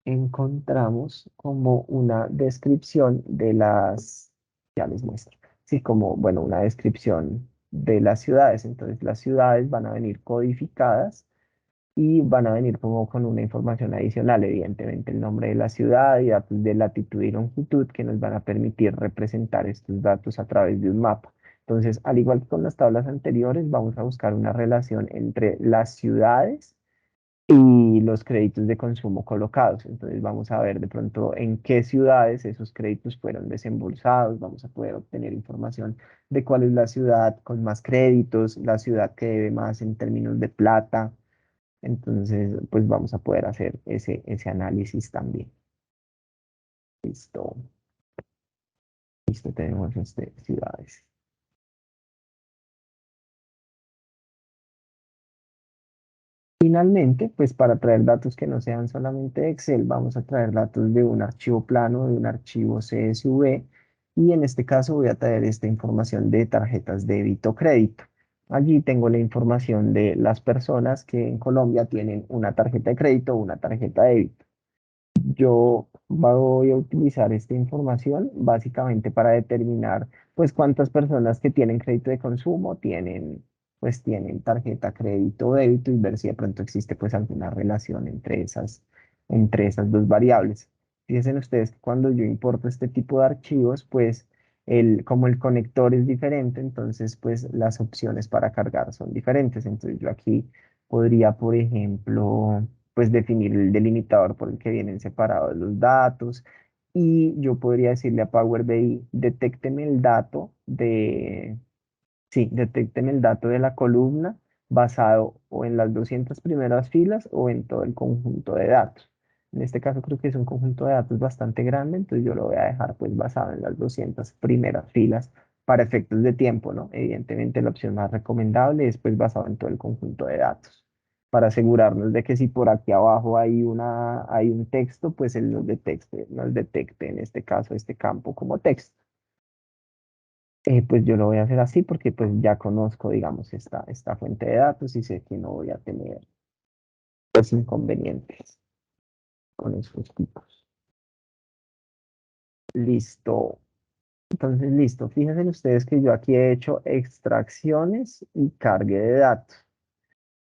encontramos como una descripción de las, ya les muestro, sí, como, bueno, una descripción de las ciudades. Entonces las ciudades van a venir codificadas y van a venir como con una información adicional, evidentemente el nombre de la ciudad y datos de latitud y longitud que nos van a permitir representar estos datos a través de un mapa. Entonces, al igual que con las tablas anteriores, vamos a buscar una relación entre las ciudades y los créditos de consumo colocados. Entonces vamos a ver de pronto en qué ciudades esos créditos fueron desembolsados, vamos a poder obtener información de cuál es la ciudad con más créditos, la ciudad que debe más en términos de plata. Entonces, pues vamos a poder hacer ese análisis también. Listo, listo, tenemos ciudades. Finalmente, pues para traer datos que no sean solamente de Excel, vamos a traer datos de un archivo plano, de un archivo CSV, y en este caso voy a traer esta información de tarjetas de débito o crédito. Allí tengo la información de las personas que en Colombia tienen una tarjeta de crédito o una tarjeta de débito. Yo voy a utilizar esta información básicamente para determinar pues cuántas personas que tienen crédito de consumo tienen tarjeta crédito o débito y ver si de pronto existe pues alguna relación entre esas dos variables. Fíjense ustedes que cuando yo importo este tipo de archivos, pues como el conector es diferente, entonces pues las opciones para cargar son diferentes. Entonces yo aquí podría, por ejemplo, pues definir el delimitador por el que vienen separados los datos. Y yo podría decirle a Power BI, detécteme el dato sí, detécteme el dato de la columna basado o en las 200 primeras filas o en todo el conjunto de datos. En este caso creo que es un conjunto de datos bastante grande, entonces yo lo voy a dejar pues basado en las 200 primeras filas para efectos de tiempo, ¿no? Evidentemente la opción más recomendable es pues basado en todo el conjunto de datos, para asegurarnos de que si por aquí abajo hay un texto, pues él nos detecte en este caso este campo como texto. Pues yo lo voy a hacer así porque pues ya conozco, digamos, esta fuente de datos y sé que no voy a tener pues inconvenientes con esos tipos. Listo. Entonces, listo. Fíjense ustedes que yo aquí he hecho extracciones y cargue de datos.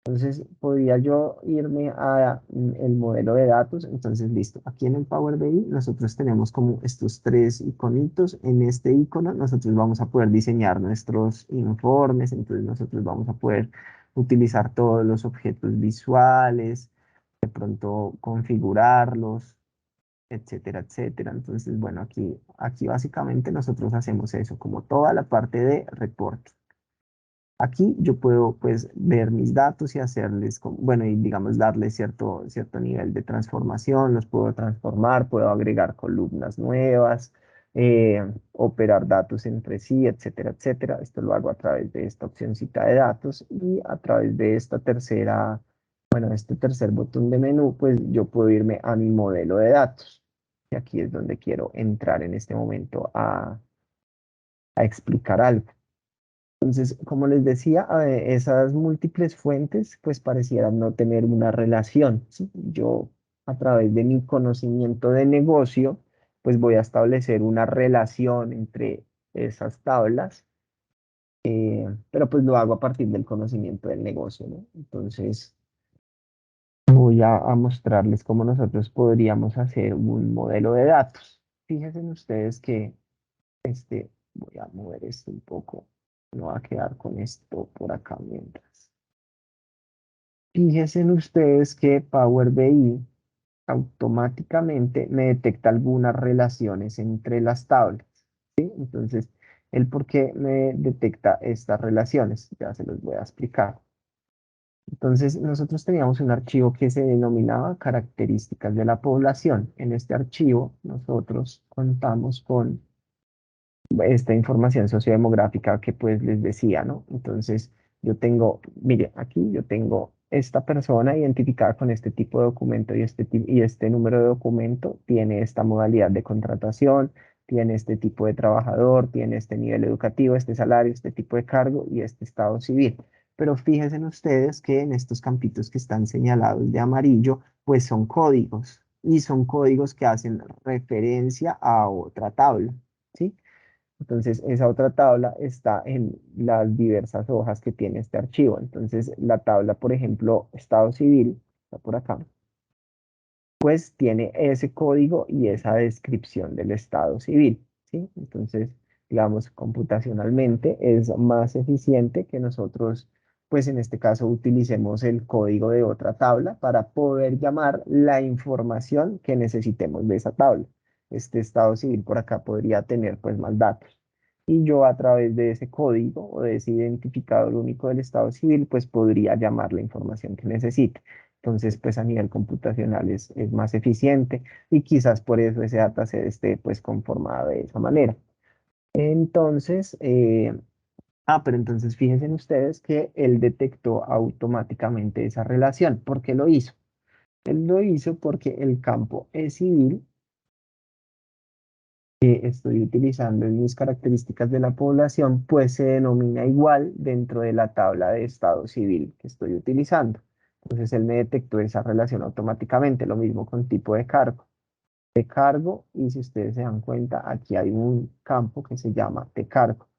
Entonces, podría yo irme a el modelo de datos. Entonces, listo. Aquí en el Power BI nosotros tenemos como estos tres iconitos. En este icono nosotros vamos a poder diseñar nuestros informes. Entonces, nosotros vamos a poder utilizar todos los objetos visuales, de pronto configurarlos, etcétera, etcétera. Entonces, bueno, aquí básicamente nosotros hacemos eso, como toda la parte de reporte. Aquí yo puedo pues ver mis datos y hacerles, bueno, y digamos darles cierto nivel de transformación, los puedo transformar, puedo agregar columnas nuevas, operar datos entre sí, etcétera, etcétera. Esto lo hago a través de esta opcióncita de datos y a través de este tercer botón de menú, pues yo puedo irme a mi modelo de datos. Y aquí es donde quiero entrar en este momento a explicar algo. Entonces, como les decía, esas múltiples fuentes pues parecieran no tener una relación, ¿sí? Yo a través de mi conocimiento de negocio pues voy a establecer una relación entre esas tablas, pero pues lo hago a partir del conocimiento del negocio, ¿no? Entonces voy a mostrarles cómo nosotros podríamos hacer un modelo de datos. Fíjense ustedes que voy a mover esto un poco. No va a quedar con esto por acá mientras. Fíjense ustedes que Power BI automáticamente me detecta algunas relaciones entre las tablas, ¿sí? Entonces, el por qué me detecta estas relaciones, ya se los voy a explicar. Entonces, nosotros teníamos un archivo que se denominaba características de la población. En este archivo, nosotros contamos con esta información sociodemográfica que pues les decía, ¿no? Entonces, mire, aquí yo tengo esta persona identificada con este tipo de documento y este número de documento tiene esta modalidad de contratación, tiene este tipo de trabajador, tiene este nivel educativo, este salario, este tipo de cargo y este estado civil. Pero fíjense en ustedes que en estos campitos que están señalados de amarillo, pues son códigos y son códigos que hacen referencia a otra tabla, ¿sí? Entonces, esa otra tabla está en las diversas hojas que tiene este archivo. Entonces, la tabla, por ejemplo, estado civil, está por acá, pues tiene ese código y esa descripción del estado civil, ¿sí? Entonces, digamos, computacionalmente es más eficiente que nosotros, pues en este caso, utilicemos el código de otra tabla para poder llamar la información que necesitemos de esa tabla. Este estado civil por acá podría tener pues más datos. Y yo a través de ese código o de ese identificador único del estado civil, pues podría llamar la información que necesite. Entonces, pues a nivel computacional es más eficiente y quizás por eso ese dataset esté pues conformado de esa manera. Entonces, pero entonces fíjense en ustedes que él detectó automáticamente esa relación. ¿Por qué lo hizo? Él lo hizo porque el campo es civil que estoy utilizando en mis características de la población, pues se denomina igual dentro de la tabla de estado civil que estoy utilizando. Entonces él me detectó esa relación automáticamente, lo mismo con tipo de cargo. De cargo, y si ustedes se dan cuenta, aquí hay un campo que se llama de cargo.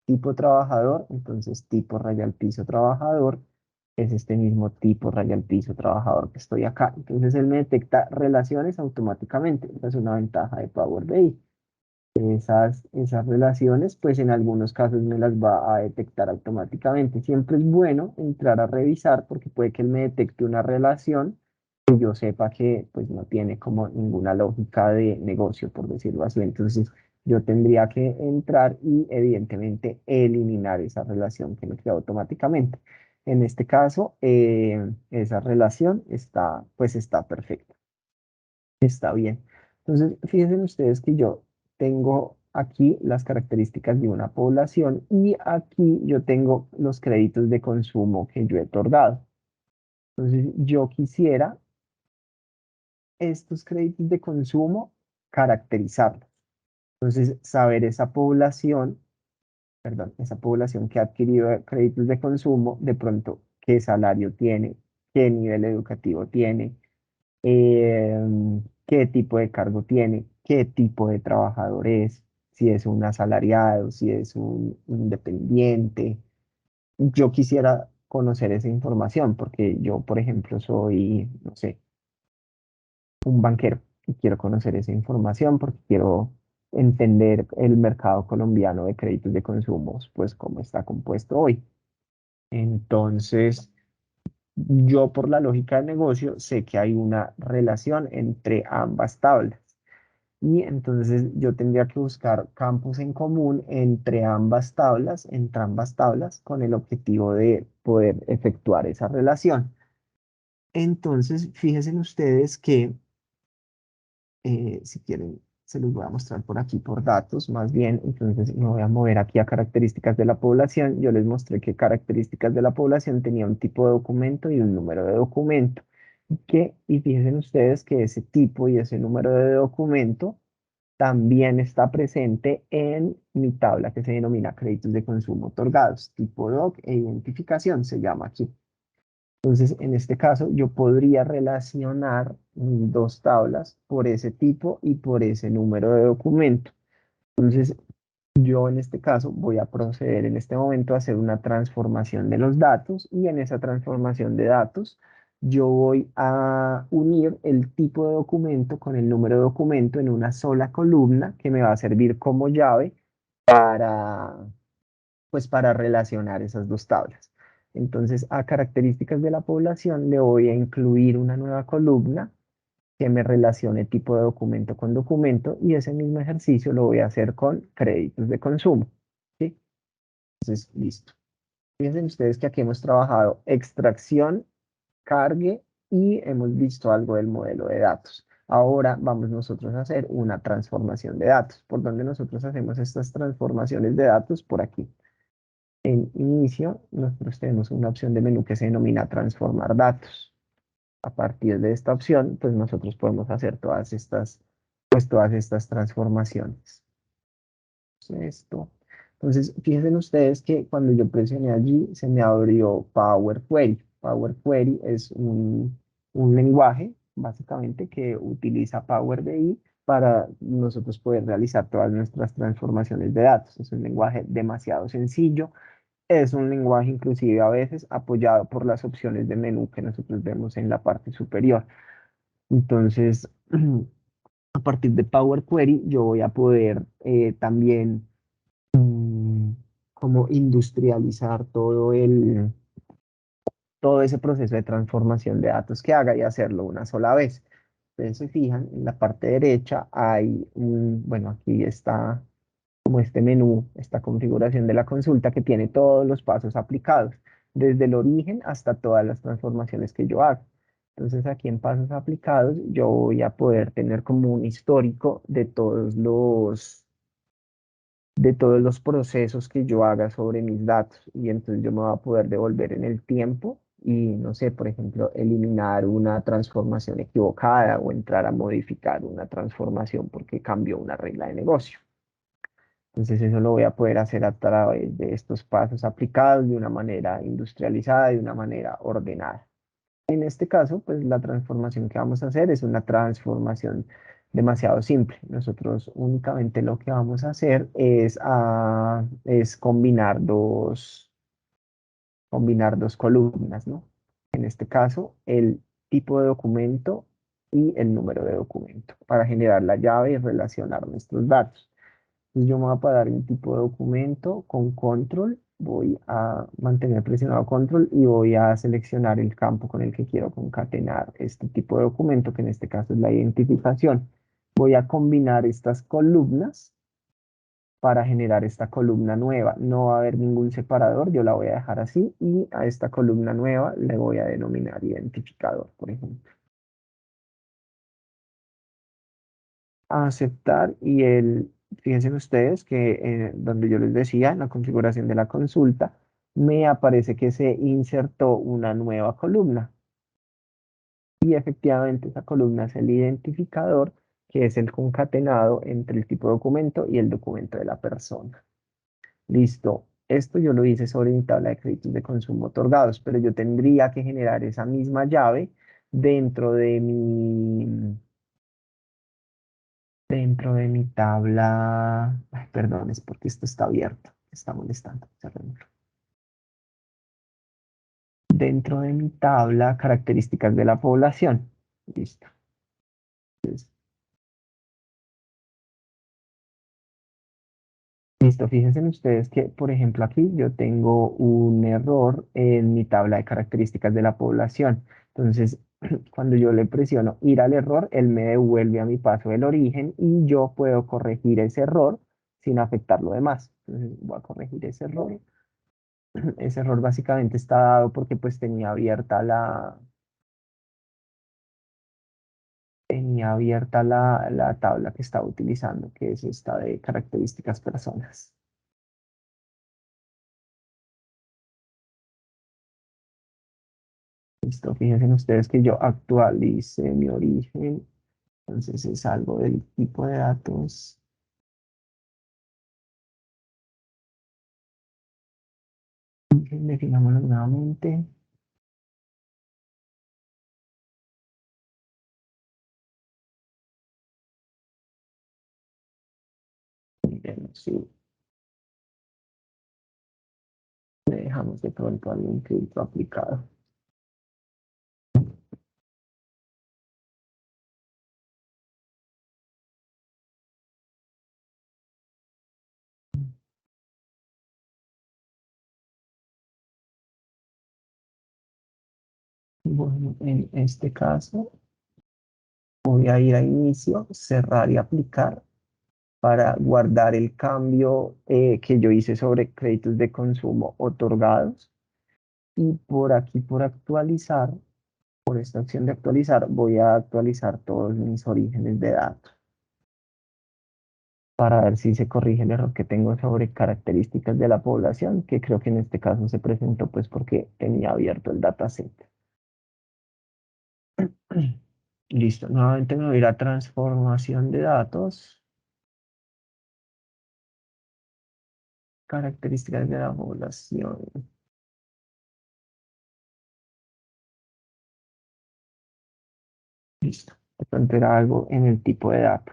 Tipo trabajador, entonces tipo raya al piso trabajador, es este mismo tipo raya al piso trabajador que estoy acá. Entonces él me detecta relaciones automáticamente. Esa es una ventaja de Power BI. Esas relaciones, pues en algunos casos me las va a detectar automáticamente. Siempre es bueno entrar a revisar porque puede que él me detecte una relación que yo sepa que pues no tiene como ninguna lógica de negocio, por decirlo así. Entonces yo tendría que entrar y evidentemente eliminar esa relación que me crea automáticamente. En este caso, esa relación está, pues está perfecta. Está bien. Entonces, fíjense ustedes que yo tengo aquí las características de una población y aquí yo tengo los créditos de consumo que yo he otorgado. Entonces, yo quisiera estos créditos de consumo caracterizarlos. Entonces, saber esa población, perdón, esa población que ha adquirido créditos de consumo, de pronto, qué salario tiene, qué nivel educativo tiene, qué tipo de cargo tiene, qué tipo de trabajador es, si es un asalariado, si es un independiente. Yo quisiera conocer esa información porque yo, por ejemplo, soy, no sé, un banquero y quiero conocer esa información porque quiero entender el mercado colombiano de créditos de consumos, pues cómo está compuesto hoy. Entonces, yo por la lógica del negocio sé que hay una relación entre ambas tablas y entonces yo tendría que buscar campos en común entre ambas tablas con el objetivo de poder efectuar esa relación. Entonces, fíjense ustedes que si quieren se los voy a mostrar por aquí por datos, más bien, entonces me voy a mover aquí a características de la población. Yo les mostré que características de la población tenía un tipo de documento y un número de documento. Y fíjense ustedes que ese tipo y ese número de documento también está presente en mi tabla que se denomina créditos de consumo otorgados, tipo doc e identificación se llama aquí. Entonces, en este caso, yo podría relacionar mis dos tablas por ese tipo y por ese número de documento. Entonces, yo en este caso voy a proceder en este momento a hacer una transformación de los datos y en esa transformación de datos yo voy a unir el tipo de documento con el número de documento en una sola columna que me va a servir como llave para, pues, para relacionar esas dos tablas. Entonces, a características de la población le voy a incluir una nueva columna que me relacione tipo de documento con documento y ese mismo ejercicio lo voy a hacer con créditos de consumo. ¿Sí? Entonces, listo. Fíjense ustedes que aquí hemos trabajado extracción, cargue y hemos visto algo del modelo de datos. Ahora vamos nosotros a hacer una transformación de datos. ¿Por dónde nosotros hacemos estas transformaciones de datos? Por aquí. En inicio, nosotros tenemos una opción de menú que se denomina transformar datos. A partir de esta opción, pues nosotros podemos hacer todas estas transformaciones. Esto. Entonces, fíjense ustedes que cuando yo presioné allí, se me abrió Power Query. Power Query es un lenguaje, básicamente, que utiliza Power BI para nosotros poder realizar todas nuestras transformaciones de datos. Es un lenguaje demasiado sencillo. Es un lenguaje inclusive a veces apoyado por las opciones de menú que nosotros vemos en la parte superior. Entonces, a partir de Power Query, yo voy a poder también como industrializar todo ese proceso de transformación de datos que haga y hacerlo una sola vez. Ustedes se fijan, en la parte derecha hay bueno, aquí está como este menú, esta configuración de la consulta que tiene todos los pasos aplicados, desde el origen hasta todas las transformaciones que yo hago. Entonces aquí en pasos aplicados yo voy a poder tener como un histórico de todos los procesos que yo haga sobre mis datos y entonces yo me voy a poder devolver en el tiempo y no sé, por ejemplo, eliminar una transformación equivocada o entrar a modificar una transformación porque cambió una regla de negocio. Entonces eso lo voy a poder hacer a través de estos pasos aplicados de una manera industrializada, de una manera ordenada. En este caso, pues la transformación que vamos a hacer es una transformación demasiado simple. Nosotros únicamente lo que vamos a hacer es combinar dos columnas, ¿no? En este caso, el tipo de documento y el número de documento para generar la llave y relacionar nuestros datos. Entonces yo me voy a parar en tipo de documento con control, voy a mantener presionado control y voy a seleccionar el campo con el que quiero concatenar este tipo de documento, que en este caso es la identificación. Voy a combinar estas columnas para generar esta columna nueva. No va a haber ningún separador, yo la voy a dejar así y a esta columna nueva le voy a denominar identificador, por ejemplo. A aceptar y fíjense ustedes que donde yo les decía, en la configuración de la consulta, me aparece que se insertó una nueva columna y efectivamente esa columna es el identificador, que es el concatenado entre el tipo de documento y el documento de la persona. Listo. Esto yo lo hice sobre mi tabla de créditos de consumo otorgados, pero yo tendría que generar esa misma llave dentro de mi tabla. Ay, perdón, es porque esto está abierto, está molestando. Cerrémoslo. Dentro de mi tabla, características de la población. Listo. Entonces, listo, fíjense ustedes que, por ejemplo, aquí yo tengo un error en mi tabla de características de la población. Entonces, cuando yo le presiono ir al error, él me devuelve a mi paso del origen y yo puedo corregir ese error sin afectar lo demás. Entonces, voy a corregir ese error. Ese error básicamente está dado porque pues tenía abierta la tabla que estaba utilizando, que es esta de características personas. Listo, fíjense ustedes que yo actualicé mi origen, entonces es algo del tipo de datos. Definámoslo nuevamente. Miren, si le dejamos de pronto algún filtro aplicado. Bueno, en este caso voy a ir a inicio, cerrar y aplicar para guardar el cambio que yo hice sobre créditos de consumo otorgados. Y por aquí, por actualizar, por esta opción de actualizar, voy a actualizar todos mis orígenes de datos para ver si se corrige el error que tengo sobre características de la población, que creo que en este caso se presentó pues porque tenía abierto el dataset. Listo, nuevamente me voy a ir a transformación de datos, características de la población. Listo, de pronto era algo en el tipo de dato.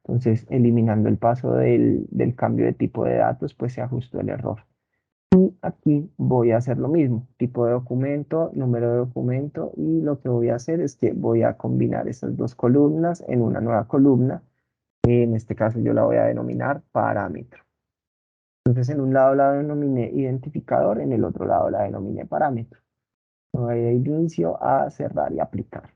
Entonces, eliminando el paso del cambio de tipo de datos, pues se ajustó el error. Aquí voy a hacer lo mismo, tipo de documento, número de documento, y lo que voy a hacer es que voy a combinar estas dos columnas en una nueva columna. En este caso yo la voy a denominar parámetro. Entonces en un lado la denominé identificador, en el otro lado la denominé parámetro. Voy a ir de inicio a cerrar y aplicar.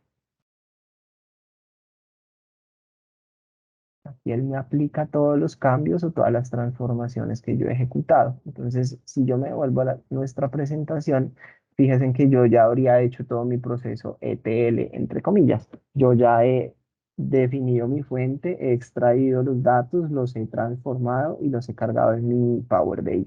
Y él me aplica todos los cambios o todas las transformaciones que yo he ejecutado. Entonces, si yo me vuelvo a nuestra presentación, fíjense en que yo ya habría hecho todo mi proceso ETL, entre comillas. Yo ya he definido mi fuente, he extraído los datos, los he transformado y los he cargado en mi Power BI.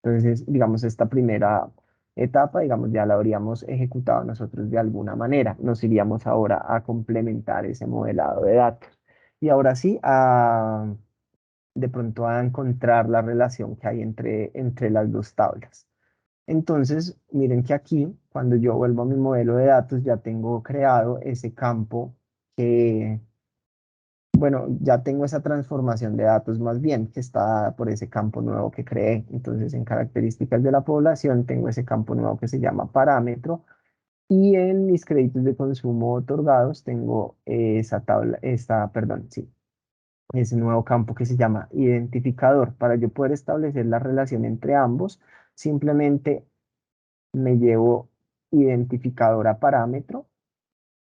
Entonces, digamos, esta primera etapa, digamos, ya la habríamos ejecutado nosotros de alguna manera. Nos iríamos ahora a complementar ese modelado de datos. Y ahora sí, de pronto a encontrar la relación que hay entre las dos tablas. Entonces, miren que aquí, cuando yo vuelvo a mi modelo de datos, ya tengo creado ese campo que, bueno, ya tengo esa transformación de datos más bien que está dada por ese campo nuevo que creé. Entonces, en características de la población, tengo ese campo nuevo que se llama parámetro. Y en mis créditos de consumo otorgados, tengo esa tabla, perdón, sí, ese nuevo campo que se llama identificador. Para yo poder establecer la relación entre ambos, simplemente me llevo identificador a parámetro,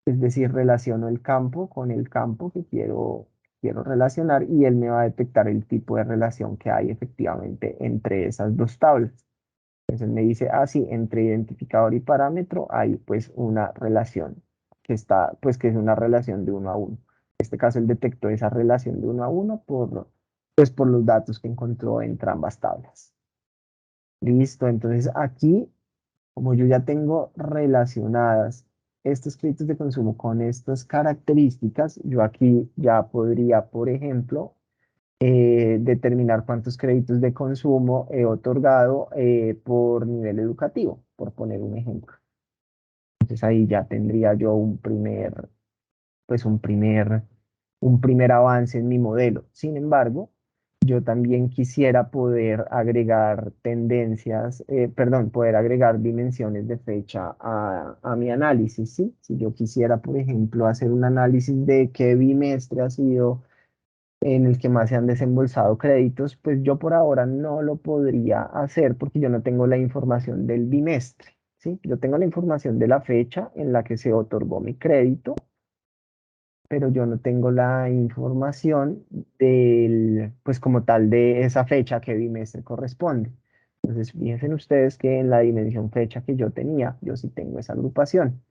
es decir, relaciono el campo con el campo que quiero relacionar y él me va a detectar el tipo de relación que hay efectivamente entre esas dos tablas. Entonces me dice, ah, sí, entre identificador y parámetro hay pues una relación que está, pues que es una relación de uno a uno. En este caso él detectó esa relación de uno a uno pues por los datos que encontró entre ambas tablas. Listo, entonces aquí, como yo ya tengo relacionadas estos créditos de consumo con estas características, yo aquí ya podría, por ejemplo, determinar cuántos créditos de consumo he otorgado por nivel educativo, por poner un ejemplo. Entonces ahí ya tendría yo pues un primer avance en mi modelo. Sin embargo, yo también quisiera poder agregar tendencias, perdón, poder agregar dimensiones de fecha a mi análisis, ¿sí? Si yo quisiera, por ejemplo, hacer un análisis de qué bimestre ha sido en el que más se han desembolsado créditos, pues yo por ahora no lo podría hacer porque yo no tengo la información del bimestre, ¿sí? Yo tengo la información de la fecha en la que se otorgó mi crédito, pero yo no tengo la información pues como tal de esa fecha que bimestre corresponde. Entonces, fíjense ustedes que en la dimensión fecha que yo tenía, yo sí tengo esa agrupación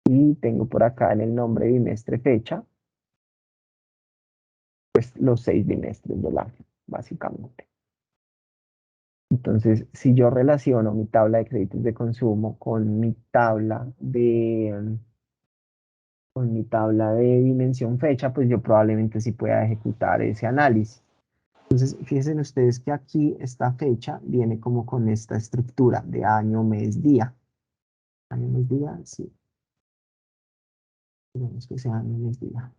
y tengo por acá en el nombre bimestre fecha pues los 6 bimestres del año, básicamente. Entonces, si yo relaciono mi tabla de créditos de consumo con mi tabla de dimensión fecha, pues yo probablemente sí pueda ejecutar ese análisis. Entonces, fíjense ustedes que aquí esta fecha viene como con esta estructura de año, mes, día. Año, mes, día, sí. Queremos que sea año, mes, día.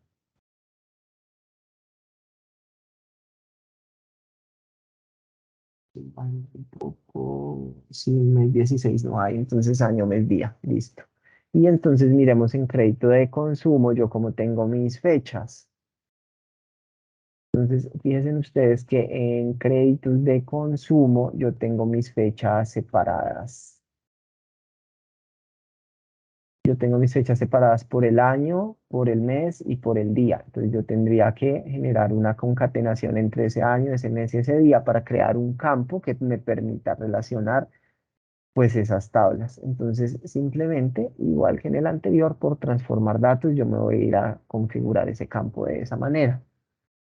Un poco, sí, mes 16 no hay, entonces año, mes, día, listo. Y entonces miremos en crédito de consumo, yo como tengo mis fechas. Entonces, fíjense ustedes que en créditos de consumo yo tengo mis fechas separadas. Yo tengo mis fechas separadas por el año, por el mes y por el día. Entonces yo tendría que generar una concatenación entre ese año, ese mes y ese día para crear un campo que me permita relacionar pues esas tablas. Entonces simplemente, igual que en el anterior, por transformar datos, yo me voy a ir a configurar ese campo de esa manera.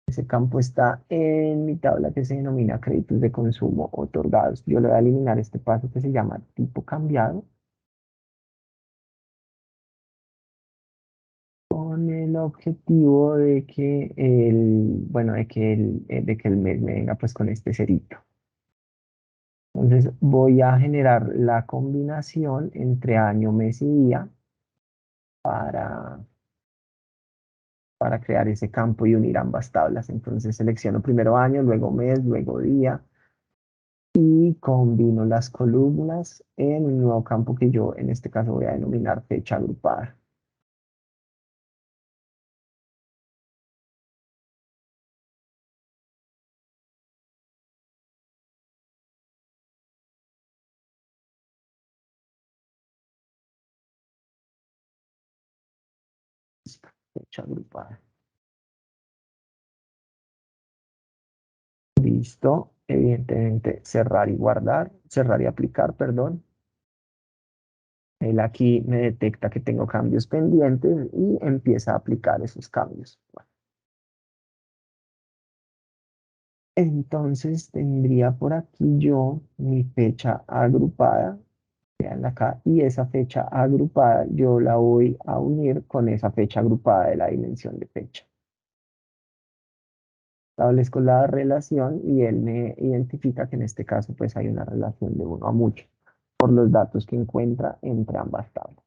Ese campo está en mi tabla que se denomina créditos de consumo otorgados. Yo le voy a eliminar este paso que se llama tipo cambiado con el objetivo de que bueno, de que el mes me venga pues con este cerito. Entonces voy a generar la combinación entre año, mes y día para para crear ese campo y unir ambas tablas. Entonces selecciono primero año, luego mes, luego día y combino las columnas en un nuevo campo que yo en este caso voy a denominar fecha agrupada. Fecha agrupada. Listo. Evidentemente cerrar y guardar, cerrar y aplicar, perdón. Él aquí me detecta que tengo cambios pendientes y empieza a aplicar esos cambios. Bueno, entonces tendría por aquí yo mi fecha agrupada, vean acá, y esa fecha agrupada yo la voy a unir con esa fecha agrupada de la dimensión de fecha. Establezco la relación y él me identifica que en este caso pues hay una relación de 1 a mucho por los datos que encuentra entre ambas tablas.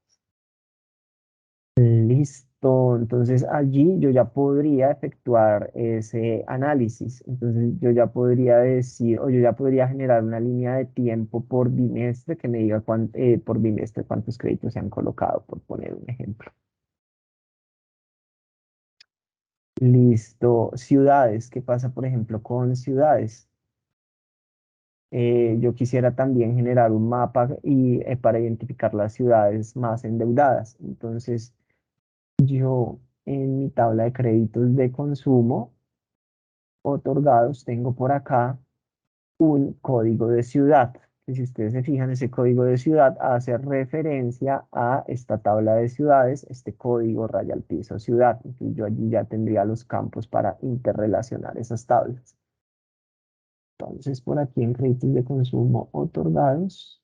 Listo, entonces allí yo ya podría efectuar ese análisis. Entonces yo ya podría decir, o yo ya podría generar una línea de tiempo por bimestre que me diga por bimestre cuántos créditos se han colocado, por poner un ejemplo. Listo, ciudades, ¿qué pasa por ejemplo con ciudades? Yo quisiera también generar un mapa para identificar las ciudades más endeudadas. Entonces yo en mi tabla de créditos de consumo otorgados, tengo por acá un código de ciudad, que si ustedes se fijan, ese código de ciudad hace referencia a esta tabla de ciudades, este código raya al piso ciudad. Entonces yo allí ya tendría los campos para interrelacionar esas tablas. Entonces por aquí en créditos de consumo otorgados,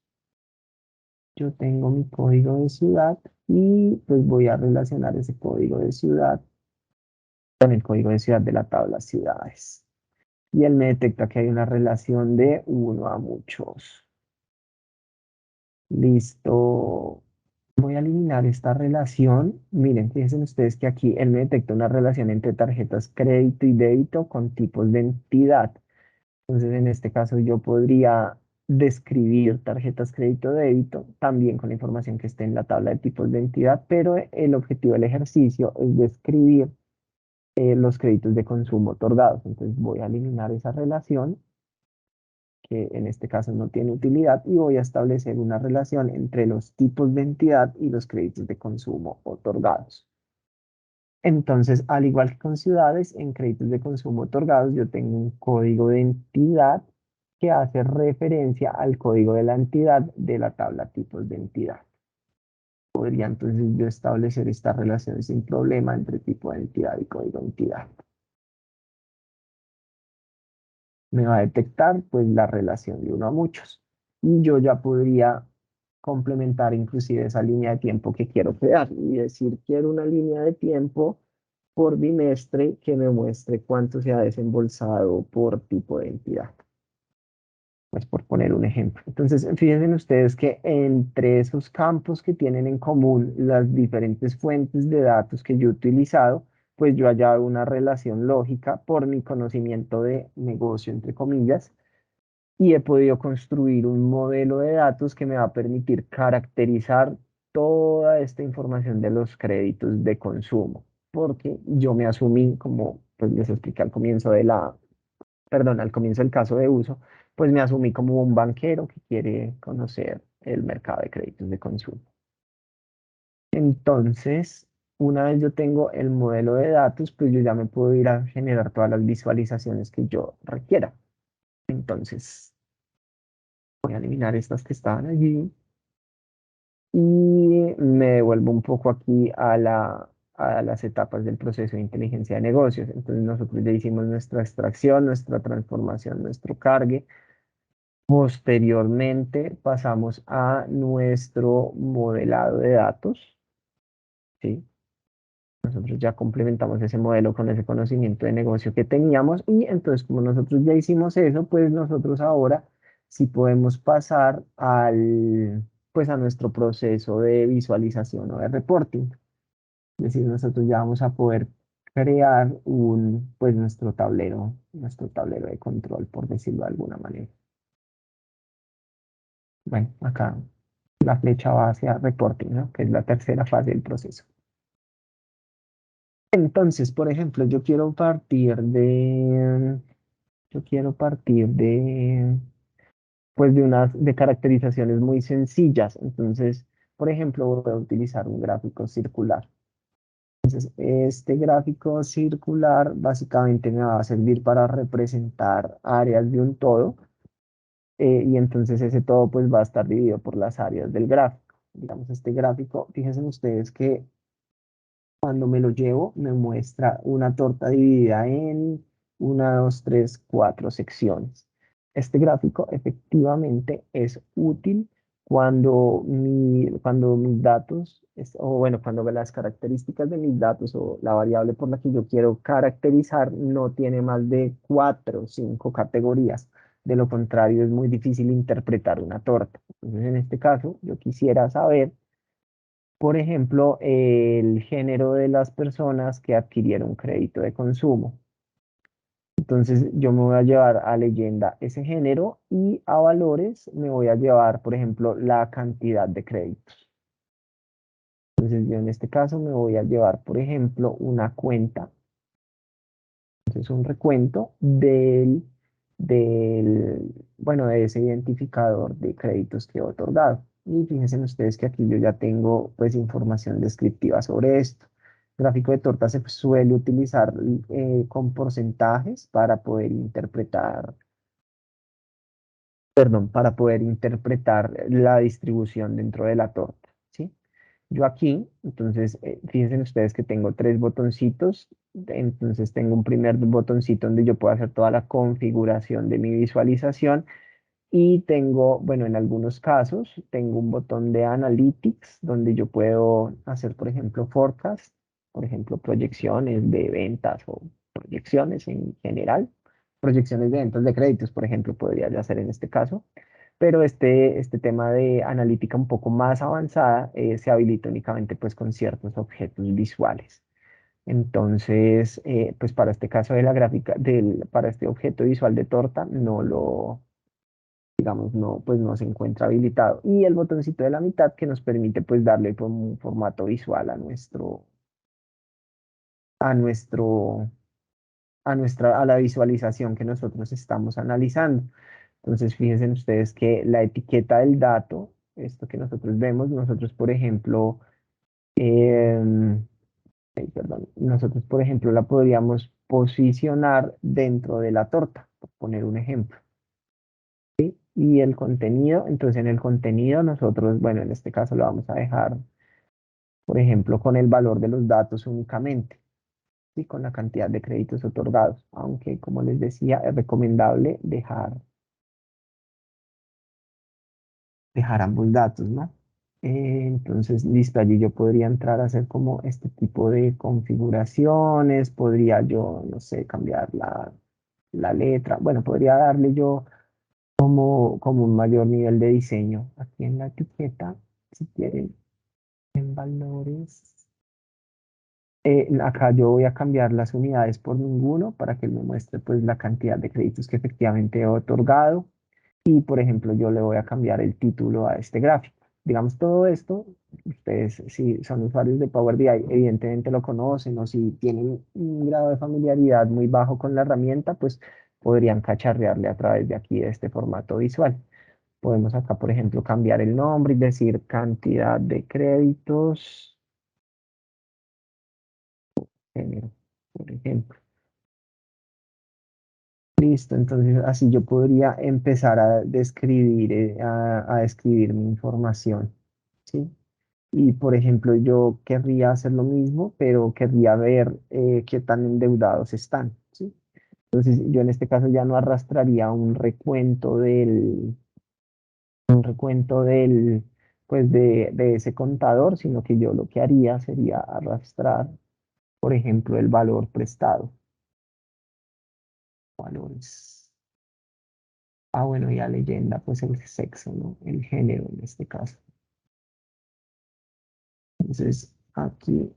yo tengo mi código de ciudad y pues voy a relacionar ese código de ciudad con el código de ciudad de la tabla ciudades. Y él me detecta que hay una relación de 1 a muchos. Listo. Voy a eliminar esta relación. Miren, fíjense ustedes que aquí él me detecta una relación entre tarjetas crédito y débito con tipos de entidad. Entonces, en este caso, yo podría describir tarjetas crédito-débito también con la información que esté en la tabla de tipos de entidad, pero el objetivo del ejercicio es describir los créditos de consumo otorgados. Entonces, voy a eliminar esa relación que en este caso no tiene utilidad, y voy a establecer una relación entre los tipos de entidad y los créditos de consumo otorgados. Entonces, al igual que con ciudades, en créditos de consumo otorgados yo tengo un código de entidad que hace referencia al código de la entidad de la tabla tipos de entidad. Podría entonces yo establecer esta relación sin problema entre tipo de entidad y código de entidad. Me va a detectar pues la relación de 1 a muchos. Y yo ya podría complementar inclusive esa línea de tiempo que quiero crear y decir, quiero una línea de tiempo por bimestre que me muestre cuánto se ha desembolsado por tipo de entidad. Pues por poner un ejemplo. Entonces, fíjense ustedes que entre esos campos que tienen en común las diferentes fuentes de datos que yo he utilizado, pues yo he hallado una relación lógica por mi conocimiento de negocio, entre comillas, y he podido construir un modelo de datos que me va a permitir caracterizar toda esta información de los créditos de consumo, porque yo me asumí, como pues les expliqué al comienzo al comienzo del caso de uso, pues me asumí como un banquero que quiere conocer el mercado de créditos de consumo. Entonces, una vez yo tengo el modelo de datos, pues yo ya me puedo ir a generar todas las visualizaciones que yo requiera. Entonces, voy a eliminar estas que estaban allí y me devuelvo un poco aquí a las etapas del proceso de inteligencia de negocios. Entonces, nosotros ya hicimos nuestra extracción, nuestra transformación, nuestro cargue. Posteriormente pasamos a nuestro modelado de datos, ¿sí? Nosotros ya complementamos ese modelo con ese conocimiento de negocio que teníamos, y entonces como nosotros ya hicimos eso, pues nosotros ahora sí podemos pasar pues a nuestro proceso de visualización o de reporting. Es decir, nosotros ya vamos a poder crear pues nuestro tablero de control, por decirlo de alguna manera. Bueno, acá la flecha va hacia reporting, ¿no? Que es la tercera fase del proceso. Entonces, por ejemplo, yo quiero partir pues de caracterizaciones muy sencillas. Entonces, por ejemplo, voy a utilizar un gráfico circular. Este gráfico circular básicamente me va a servir para representar áreas de un todo, y entonces ese todo pues va a estar dividido por las áreas del gráfico. Digamos, este gráfico, fíjense ustedes que cuando me lo llevo, me muestra una torta dividida en una, dos, tres, cuatro secciones. Este gráfico efectivamente es útil cuando mis datos, o bueno, cuando las características de mis datos o la variable por la que yo quiero caracterizar no tiene más de cuatro o cinco categorías. De lo contrario, es muy difícil interpretar una torta. Entonces, en este caso, yo quisiera saber, por ejemplo, el género de las personas que adquirieron crédito de consumo. Entonces yo me voy a llevar a leyenda ese género y a valores me voy a llevar, por ejemplo, la cantidad de créditos. Entonces yo en este caso me voy a llevar, por ejemplo, una cuenta. Entonces un recuento bueno, de ese identificador de créditos que he otorgado. Y fíjense ustedes que aquí yo ya tengo pues información descriptiva sobre esto. El gráfico de torta se suele utilizar con porcentajes para poder interpretar, perdón, para poder interpretar la distribución dentro de la torta, ¿sí? Yo aquí, entonces, fíjense ustedes que tengo tres botoncitos. Entonces tengo un primer botoncito donde yo puedo hacer toda la configuración de mi visualización, y tengo, bueno, en algunos casos, tengo un botón de Analytics donde yo puedo hacer, por ejemplo, forecast, por ejemplo, proyecciones de ventas o proyecciones en general. Proyecciones de ventas de créditos, por ejemplo, podría yo hacer en este caso. Pero este tema de analítica un poco más avanzada se habilita únicamente pues con ciertos objetos visuales. Entonces, pues para este caso de la gráfica, para este objeto visual de torta, digamos, no, pues no se encuentra habilitado. Y el botoncito de la mitad que nos permite pues darle como un formato visual a nuestro, a la visualización que nosotros estamos analizando. Entonces, fíjense ustedes que la etiqueta del dato, esto que nosotros vemos, nosotros, por ejemplo, perdón, nosotros, por ejemplo, la podríamos posicionar dentro de la torta, por poner un ejemplo. Y el contenido, entonces en el contenido nosotros, bueno, en este caso lo vamos a dejar, por ejemplo, con el valor de los datos únicamente, y con la cantidad de créditos otorgados, aunque como les decía, es recomendable dejar ambos datos, ¿no? Entonces, listo, allí yo podría entrar a hacer como este tipo de configuraciones, podría yo, no sé, cambiar la letra, bueno, podría darle yo como un mayor nivel de diseño aquí en la etiqueta, si quieren, en valores. Acá yo voy a cambiar las unidades por ninguno para que él me muestre pues la cantidad de créditos que efectivamente he otorgado. Y por ejemplo, yo le voy a cambiar el título a este gráfico. Digamos, todo esto, ustedes si son usuarios de Power BI, evidentemente lo conocen, o si tienen un grado de familiaridad muy bajo con la herramienta, pues podrían cacharrearle a través de aquí, de este formato visual. Podemos acá, por ejemplo, cambiar el nombre y decir cantidad de créditos, género, por ejemplo. Listo, entonces así yo podría empezar a describir, a describir mi información, ¿sí? Y por ejemplo, yo querría hacer lo mismo, pero querría ver qué tan endeudados están, ¿sí? Entonces yo en este caso ya no arrastraría un recuento pues de ese contador, sino que yo lo que haría sería arrastrar, por ejemplo, el valor prestado. Valores. Ah, bueno, y a leyenda, pues el sexo, ¿no? El género en este caso. Entonces, aquí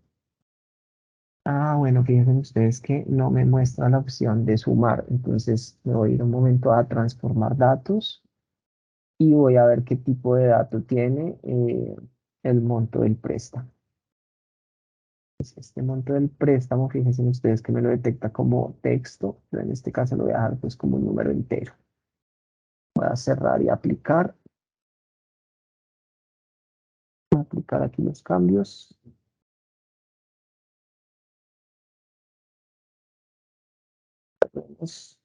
Ah, bueno, fíjense ustedes que no me muestra la opción de sumar. Entonces me voy a ir un momento a transformar datos y voy a ver qué tipo de dato tiene el monto del préstamo. Pues este monto del préstamo, fíjense ustedes que me lo detecta como texto, pero en este caso lo voy a dejar pues como un número entero. Voy a cerrar y aplicar. Voy a aplicar aquí los cambios. Pues,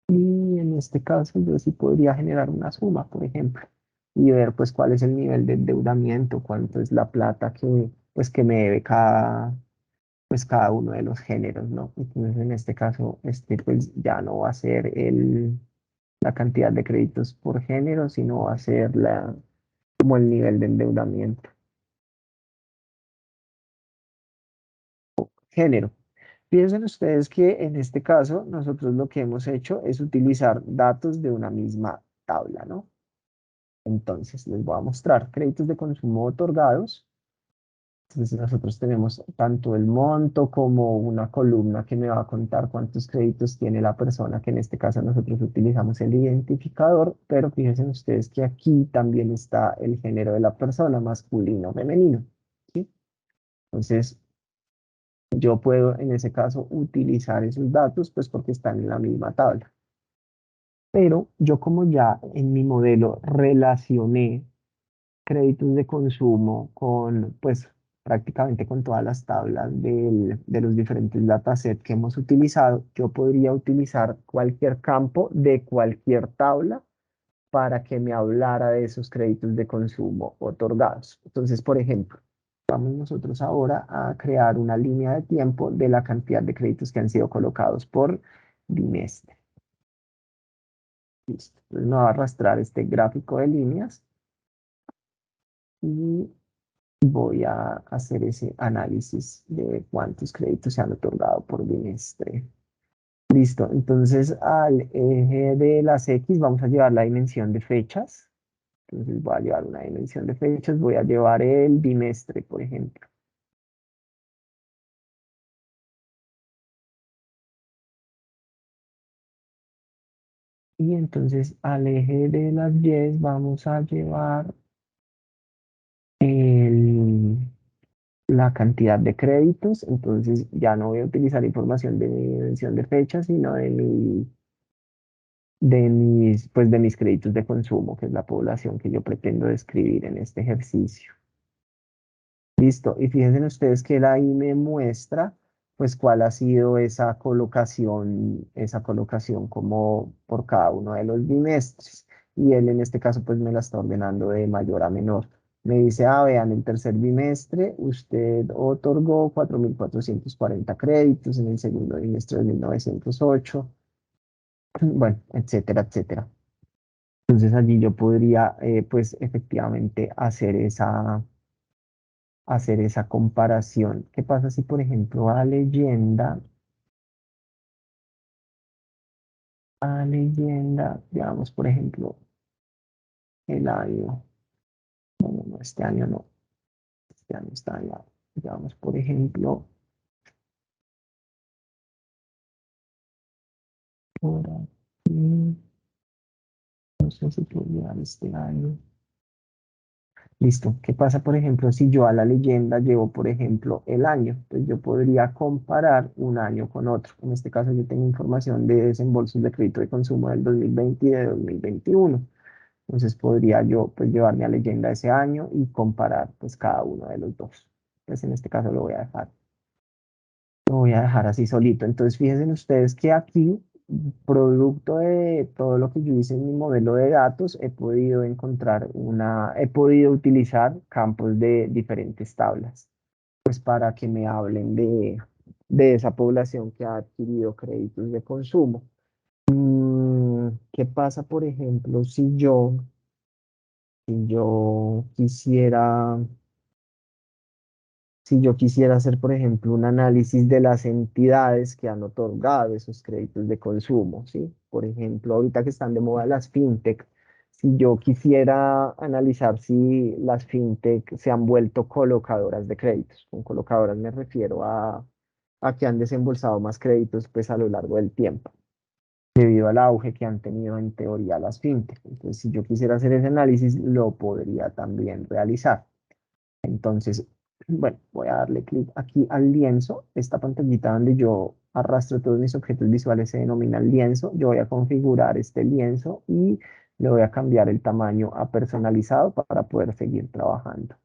y en este caso yo sí podría generar una suma, por ejemplo, y ver pues cuál es el nivel de endeudamiento, cuánto es la plata que pues que me debe cada uno de los géneros, ¿no? Entonces en este caso este pues ya no va a ser la cantidad de créditos por género, sino va a ser como el nivel de endeudamiento. Género. Piensen ustedes que en este caso nosotros lo que hemos hecho es utilizar datos de una misma tabla, ¿no? Entonces, les voy a mostrar créditos de consumo otorgados. Entonces, nosotros tenemos tanto el monto como una columna que me va a contar cuántos créditos tiene la persona, que en este caso nosotros utilizamos el identificador, pero fíjense ustedes que aquí también está el género de la persona, masculino o femenino, ¿sí? Entonces, yo puedo en ese caso utilizar esos datos, pues porque están en la misma tabla. Pero yo como ya en mi modelo relacioné créditos de consumo con, pues, prácticamente con todas las tablas de los diferentes datasets que hemos utilizado, yo podría utilizar cualquier campo de cualquier tabla para que me hablara de esos créditos de consumo otorgados. Entonces, por ejemplo, vamos nosotros ahora a crear una línea de tiempo de la cantidad de créditos que han sido colocados por bimestre. Listo. Entonces me va a arrastrar este gráfico de líneas y voy a hacer ese análisis de cuántos créditos se han otorgado por bimestre. Listo, entonces al eje de las X vamos a llevar la dimensión de fechas. Entonces voy a llevar una dimensión de fechas, voy a llevar el bimestre, por ejemplo. Y entonces al eje de las Y vamos a llevar el, la cantidad de créditos. Entonces ya no voy a utilizar información de mi dimensión de fechas, sino pues de mis créditos de consumo, que es la población que yo pretendo describir en este ejercicio. Listo. Y fíjense ustedes que él ahí me muestra, pues, cuál ha sido esa colocación como por cada uno de los bimestres. Y él en este caso, pues, me la está ordenando de mayor a menor. Me dice, ah, vean, el tercer bimestre usted otorgó 4.440 créditos, en el segundo bimestre 2.908, bueno, etcétera, etcétera. Entonces allí yo podría, pues efectivamente hacer esa comparación. ¿Qué pasa si, por ejemplo, digamos, por ejemplo, el año, no, no, no, este año está allá, digamos, por ejemplo, por aquí, no sé si puedo llegar este año. Listo. ¿Qué pasa, por ejemplo, si yo a la leyenda llevo, por ejemplo, el año? Pues yo podría comparar un año con otro. En este caso, yo tengo información de desembolsos de crédito de consumo del 2020 y de 2021. Entonces podría yo pues llevarme a leyenda ese año y comparar pues cada uno de los dos. Pues en este caso lo voy a dejar así solito. Entonces fíjense ustedes que aquí, producto de todo lo que yo hice en mi modelo de datos, he podido utilizar campos de diferentes tablas, pues para que me hablen de esa población que ha adquirido créditos de consumo. ¿Qué pasa, por ejemplo, si yo quisiera, si yo quisiera hacer, por ejemplo, un análisis de las entidades que han otorgado esos créditos de consumo, ¿sí? Por ejemplo, ahorita que están de moda las fintech, Si yo quisiera analizar si las fintech se han vuelto colocadoras de créditos, con colocadoras me refiero a que han desembolsado más créditos pues a lo largo del tiempo, debido al auge que han tenido en teoría las fintech. Entonces, si yo quisiera hacer ese análisis, lo podría también realizar. Entonces, bueno, voy a darle clic aquí al lienzo. Esta pantallita donde yo arrastro todos mis objetos visuales se denomina lienzo. Yo voy a configurar este lienzo y le voy a cambiar el tamaño a personalizado para poder seguir trabajando.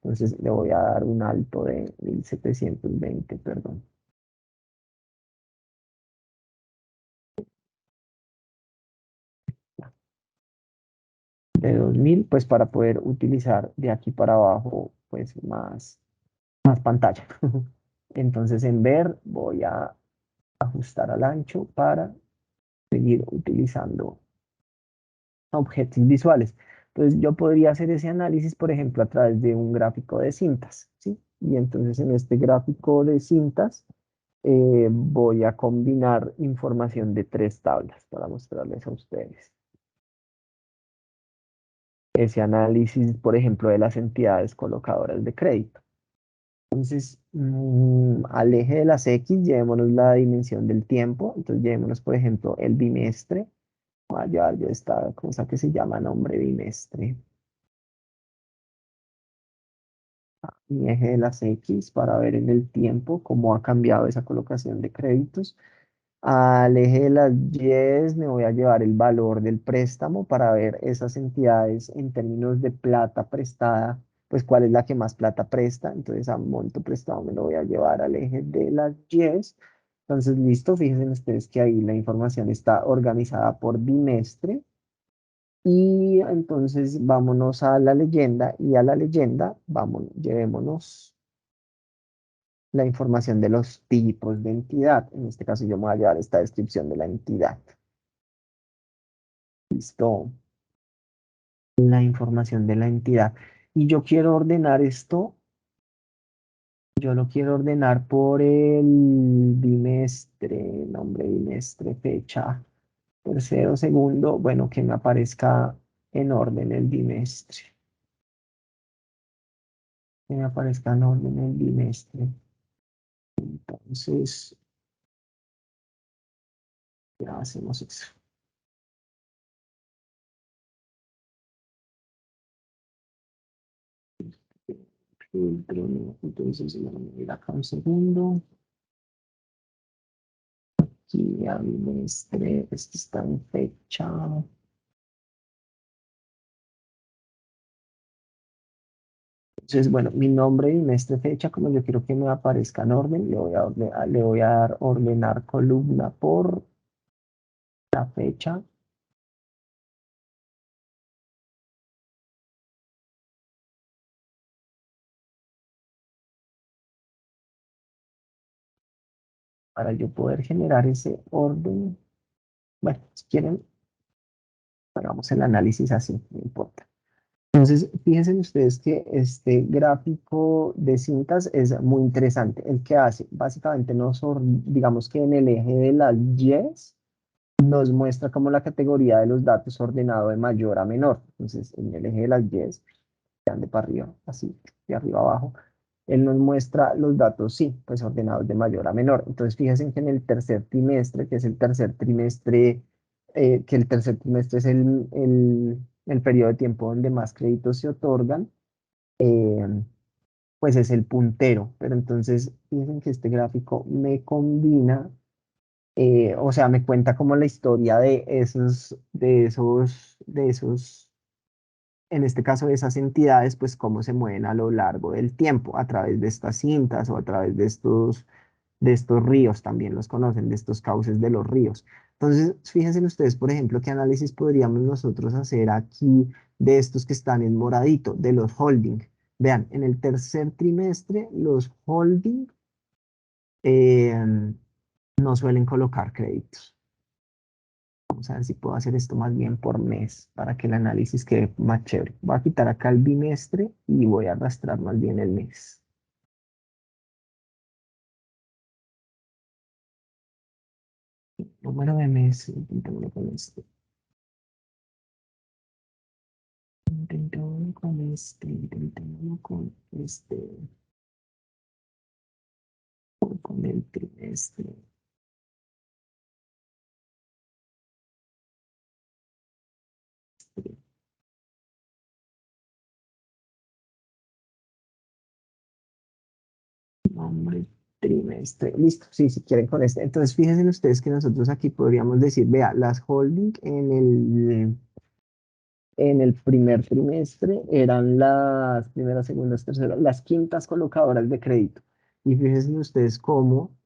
Entonces, le voy a dar un alto de 1720, perdón. De 2000, pues para poder utilizar de aquí para abajo, pues más pantalla. Entonces, en ver, voy a ajustar al ancho para seguir utilizando objetos visuales. Entonces yo podría hacer ese análisis, por ejemplo, a través de un gráfico de cintas, ¿sí? Y entonces en este gráfico de cintas voy a combinar información de tres tablas para mostrarles a ustedes. Ese análisis, por ejemplo, de las entidades colocadoras de crédito. Entonces, al eje de las X, llevémonos la dimensión del tiempo. Entonces, llevémonos, por ejemplo, el bimestre. Voy a llevar yo esta cosa que se llama nombre bimestre. Mi eje de las X para ver en el tiempo cómo ha cambiado esa colocación de créditos. Al eje de las Y me voy a llevar el valor del préstamo para ver esas entidades en términos de plata prestada, pues cuál es la que más plata presta. Entonces a monto prestado me lo voy a llevar al eje de las Y. Entonces, listo, fíjense ustedes que ahí la información está organizada por bimestre. Y entonces vámonos a la leyenda y a la leyenda, vamos, llevémonos la información de los tipos de entidad. En este caso yo me voy a llevar esta descripción de la entidad. Listo, la información de la entidad. Y yo quiero ordenar esto, yo lo quiero ordenar por el bimestre, nombre bimestre, fecha, tercero, segundo, bueno, que me aparezca en orden el bimestre. Que me aparezca en orden el bimestre. Entonces, ya hacemos eso. Filtro, no. Entonces, vamos a ir acá un segundo. Aquí a bimestre, este está en fecha. Entonces, bueno, mi nombre, bimestre, fecha, como yo quiero que me aparezca en orden, le voy a dar ordenar columna por la fecha. Para yo poder generar ese orden. Bueno, si quieren, hagamos el análisis así, no importa. Entonces, fíjense ustedes que este gráfico de cintas es muy interesante. El que hace, básicamente, digamos que en el eje de las Y nos muestra como la categoría de los datos ordenado de mayor a menor. Entonces, en el eje de las Y, de para arriba, así, de arriba abajo, él nos muestra los datos, sí, pues ordenados de mayor a menor. Entonces, fíjense que en el tercer trimestre, que es el tercer trimestre, que el tercer trimestre es el periodo de tiempo donde más créditos se otorgan, eh, pues es el puntero. Pero entonces, fíjense que este gráfico me combina, o sea, me cuenta como la historia de esos en este caso de esas entidades, pues cómo se mueven a lo largo del tiempo, a través de estas cintas o a través de estos ríos, también los conocen, de estos cauces de los ríos. Entonces, fíjense ustedes, por ejemplo, qué análisis podríamos nosotros hacer aquí de estos que están en moradito, de los holding. Vean, en el tercer trimestre, los holding eh, no suelen colocar créditos. Vamos a ver si puedo hacer esto más bien por mes para que el análisis quede más chévere. Voy a quitar acá el bimestre y voy a arrastrar más bien el mes. Número de mes, intentémoslo con este. intentémoslo con el trimestre. Nombre, trimestre. Listo, sí, si quieren con este. Entonces, fíjense ustedes que nosotros aquí podríamos decir, vea, las holding en el primer trimestre eran las primeras, segundas, terceras, las quintas colocadoras de crédito. Y fíjense ustedes cómo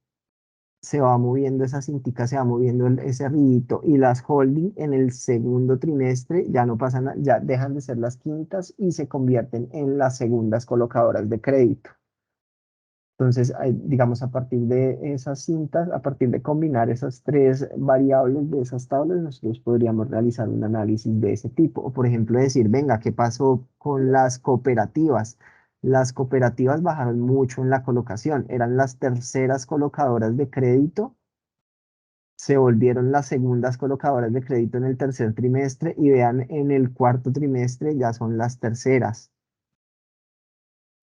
se va moviendo esa cintica, se va moviendo ese ridito y las holding en el segundo trimestre ya no pasan, ya dejan de ser las quintas y se convierten en las segundas colocadoras de crédito. Entonces, digamos, a partir de esas cintas, a partir de combinar esas tres variables de esas tablas, nosotros podríamos realizar un análisis de ese tipo. O, por ejemplo, decir, venga, ¿qué pasó con las cooperativas? Las cooperativas bajaron mucho en la colocación, eran las terceras colocadoras de crédito, se volvieron las segundas colocadoras de crédito en el tercer trimestre y vean, en el cuarto trimestre ya son las terceras.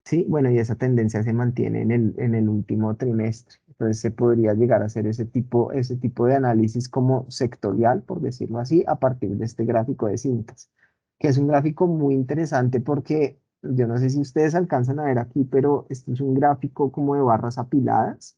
Sí, bueno, y esa tendencia se mantiene en el último trimestre. Entonces se podría llegar a hacer ese tipo de análisis como sectorial, por decirlo así, a partir de este gráfico de cintas, que es un gráfico muy interesante porque yo no sé si ustedes alcanzan a ver aquí, pero esto es un gráfico como de barras apiladas,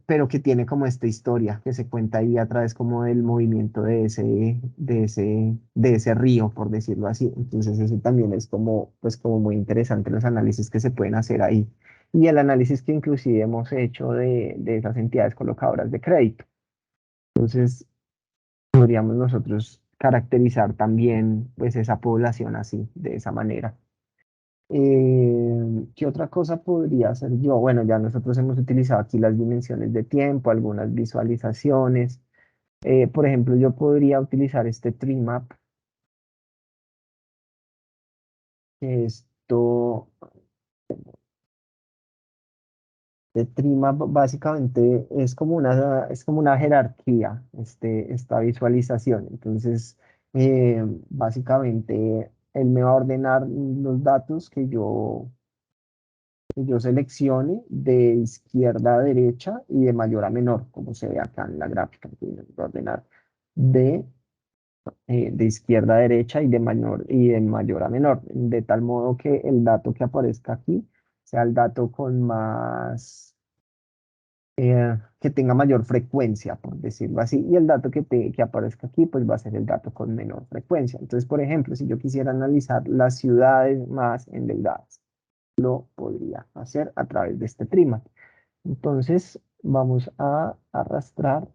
pero que tiene como esta historia que se cuenta ahí a través como del movimiento de ese río, por decirlo así. Entonces eso también es como, pues como muy interesante los análisis que se pueden hacer ahí. Y el análisis que inclusive hemos hecho de esas entidades colocadoras de crédito. Entonces podríamos nosotros caracterizar también pues esa población así, de esa manera. ¿Qué otra cosa podría hacer yo? Bueno, ya nosotros hemos utilizado aquí las dimensiones de tiempo, algunas visualizaciones. Por ejemplo, yo podría utilizar este tree map. Esto, de tree map básicamente es como una jerarquía, esta visualización. Entonces, básicamente, él me va a ordenar los datos que yo seleccione de izquierda a derecha y de mayor a menor, como se ve acá en la gráfica. Entonces, voy a ordenar de, de izquierda a derecha y de mayor a menor, de tal modo que el dato que aparezca aquí sea el dato con más, que tenga mayor frecuencia, por decirlo así, y el dato que aparezca aquí, pues va a ser el dato con menor frecuencia. Entonces, por ejemplo, si yo quisiera analizar las ciudades más endeudadas, lo podría hacer a través de este trima. Entonces, vamos a arrastrar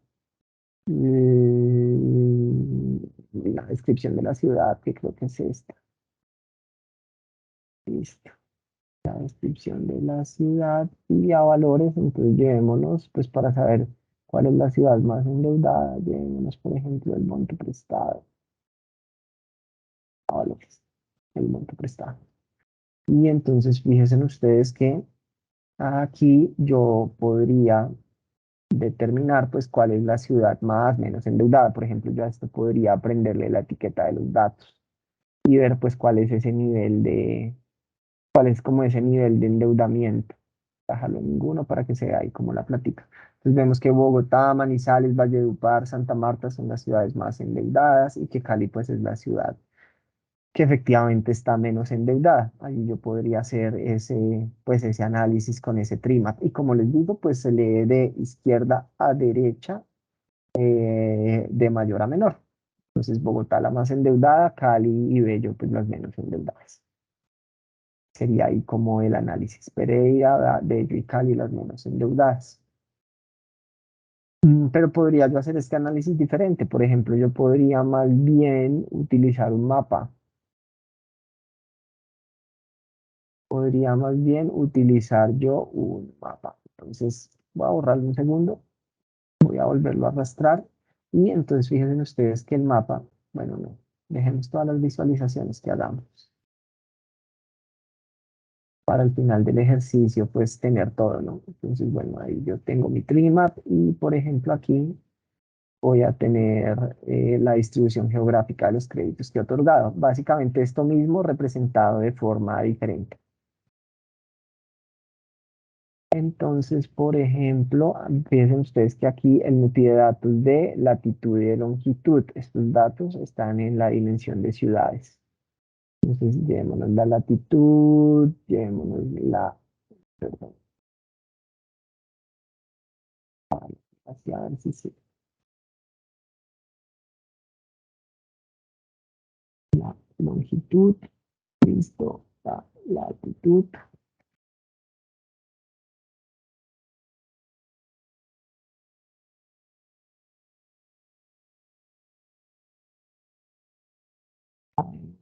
la descripción de la ciudad, que creo que es esta. Listo. La descripción de la ciudad y a valores, entonces llevémonos, pues para saber cuál es la ciudad más endeudada, llevémonos, por ejemplo, el monto prestado, a valores, el monto prestado. Y entonces fíjense ustedes que aquí yo podría determinar pues cuál es la ciudad más menos endeudada. Por ejemplo, yo a esto podría aprenderle la etiqueta de los datos y ver pues cuál es ese nivel cuál es como ese nivel de endeudamiento. Bájalo ninguno para que se vea ahí como la plática. Entonces vemos que Bogotá, Manizales, Valledupar, Santa Marta son las ciudades más endeudadas y que Cali pues es la ciudad que efectivamente está menos endeudada. Ahí yo podría hacer pues ese análisis con ese TRIMAP. Y como les digo, pues se lee de izquierda a derecha, de mayor a menor. Entonces Bogotá la más endeudada, Cali y Bello pues las menos endeudadas. Sería ahí como el análisis. Pereira, Bello y Cali las menos endeudadas. Pero podría yo hacer este análisis diferente. Por ejemplo, yo podría más bien utilizar un mapa. Podría más bien utilizar yo un mapa. Entonces, voy a borrarlo un segundo. Voy a volverlo a arrastrar. Y entonces fíjense ustedes que el mapa, bueno, no, dejemos todas las visualizaciones que hagamos. Para el final del ejercicio, pues tener todo, ¿no? Entonces, bueno, ahí yo tengo mi tree map y, por ejemplo, aquí voy a tener la distribución geográfica de los créditos que he otorgado. Básicamente esto mismo representado de forma diferente. Entonces, por ejemplo, fíjense ustedes que aquí él me pide datos de latitud y de longitud. Estos datos están en la dimensión de ciudades. Entonces, llevémonos la latitud, llevémonos la, perdón, hacia ver si se, la longitud, listo, la latitud.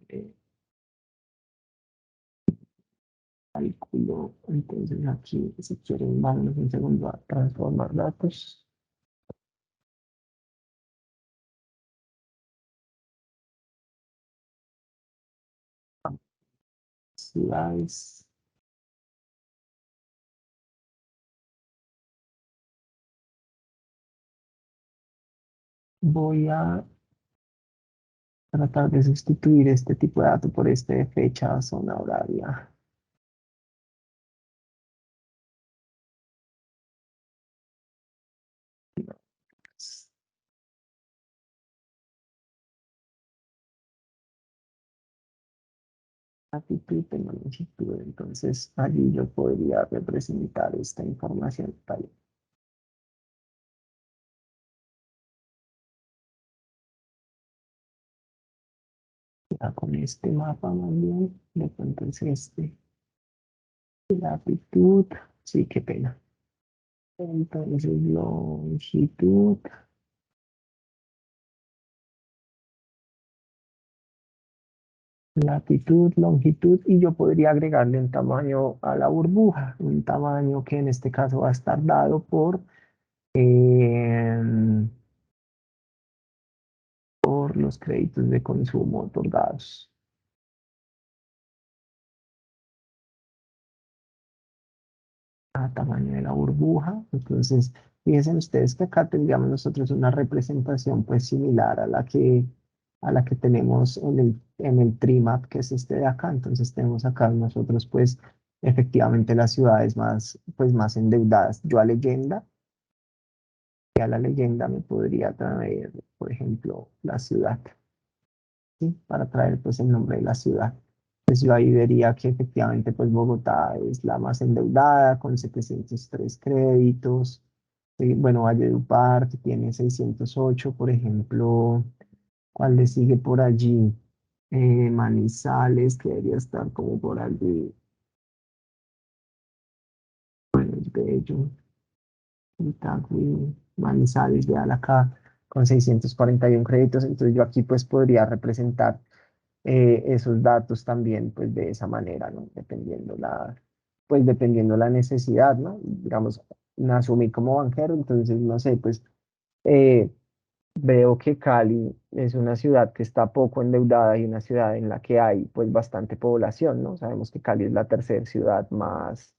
eh, Cálculo, entonces aquí, si quieren, vamos un segundo a transformar datos. Ciudades. Voy a tratar de sustituir este tipo de dato por este de fecha, zona horaria. Latitud de longitud, entonces allí yo podría representar esta información. Vale. Ya con este mapa más bien, de pronto es este. Latitud, sí, qué pena. Entonces longitud. Latitud, longitud, y yo podría agregarle un tamaño a la burbuja, un tamaño que en este caso va a estar dado em, por los créditos de consumo otorgados. A tamaño de la burbuja. Entonces, fíjense ustedes que acá tendríamos nosotros una representación pues similar a la que tenemos en el Trimap, que es este de acá. Entonces tenemos acá nosotros pues efectivamente las ciudades más, pues, más endeudadas. Yo a leyenda, y a la leyenda me podría traer, por ejemplo, la ciudad, ¿sí? Para traer pues el nombre de la ciudad. Pues yo ahí vería que efectivamente pues Bogotá es la más endeudada con 703 créditos. Bueno, Valledupar que tiene 608 por ejemplo. ¿Cuál le sigue por allí? Manizales, que debería estar como por allí. Bueno, es Bello, Itagüí, Manizales, vean acá con 641 créditos. Entonces yo aquí pues podría representar esos datos también, pues de esa manera, ¿no? Pues dependiendo la necesidad, ¿no? Digamos, me asumí como banquero, entonces, no sé, pues eh, veo que Cali es una ciudad que está poco endeudada y una ciudad en la que hay, pues, bastante población, ¿no? Sabemos que Cali es la tercera ciudad más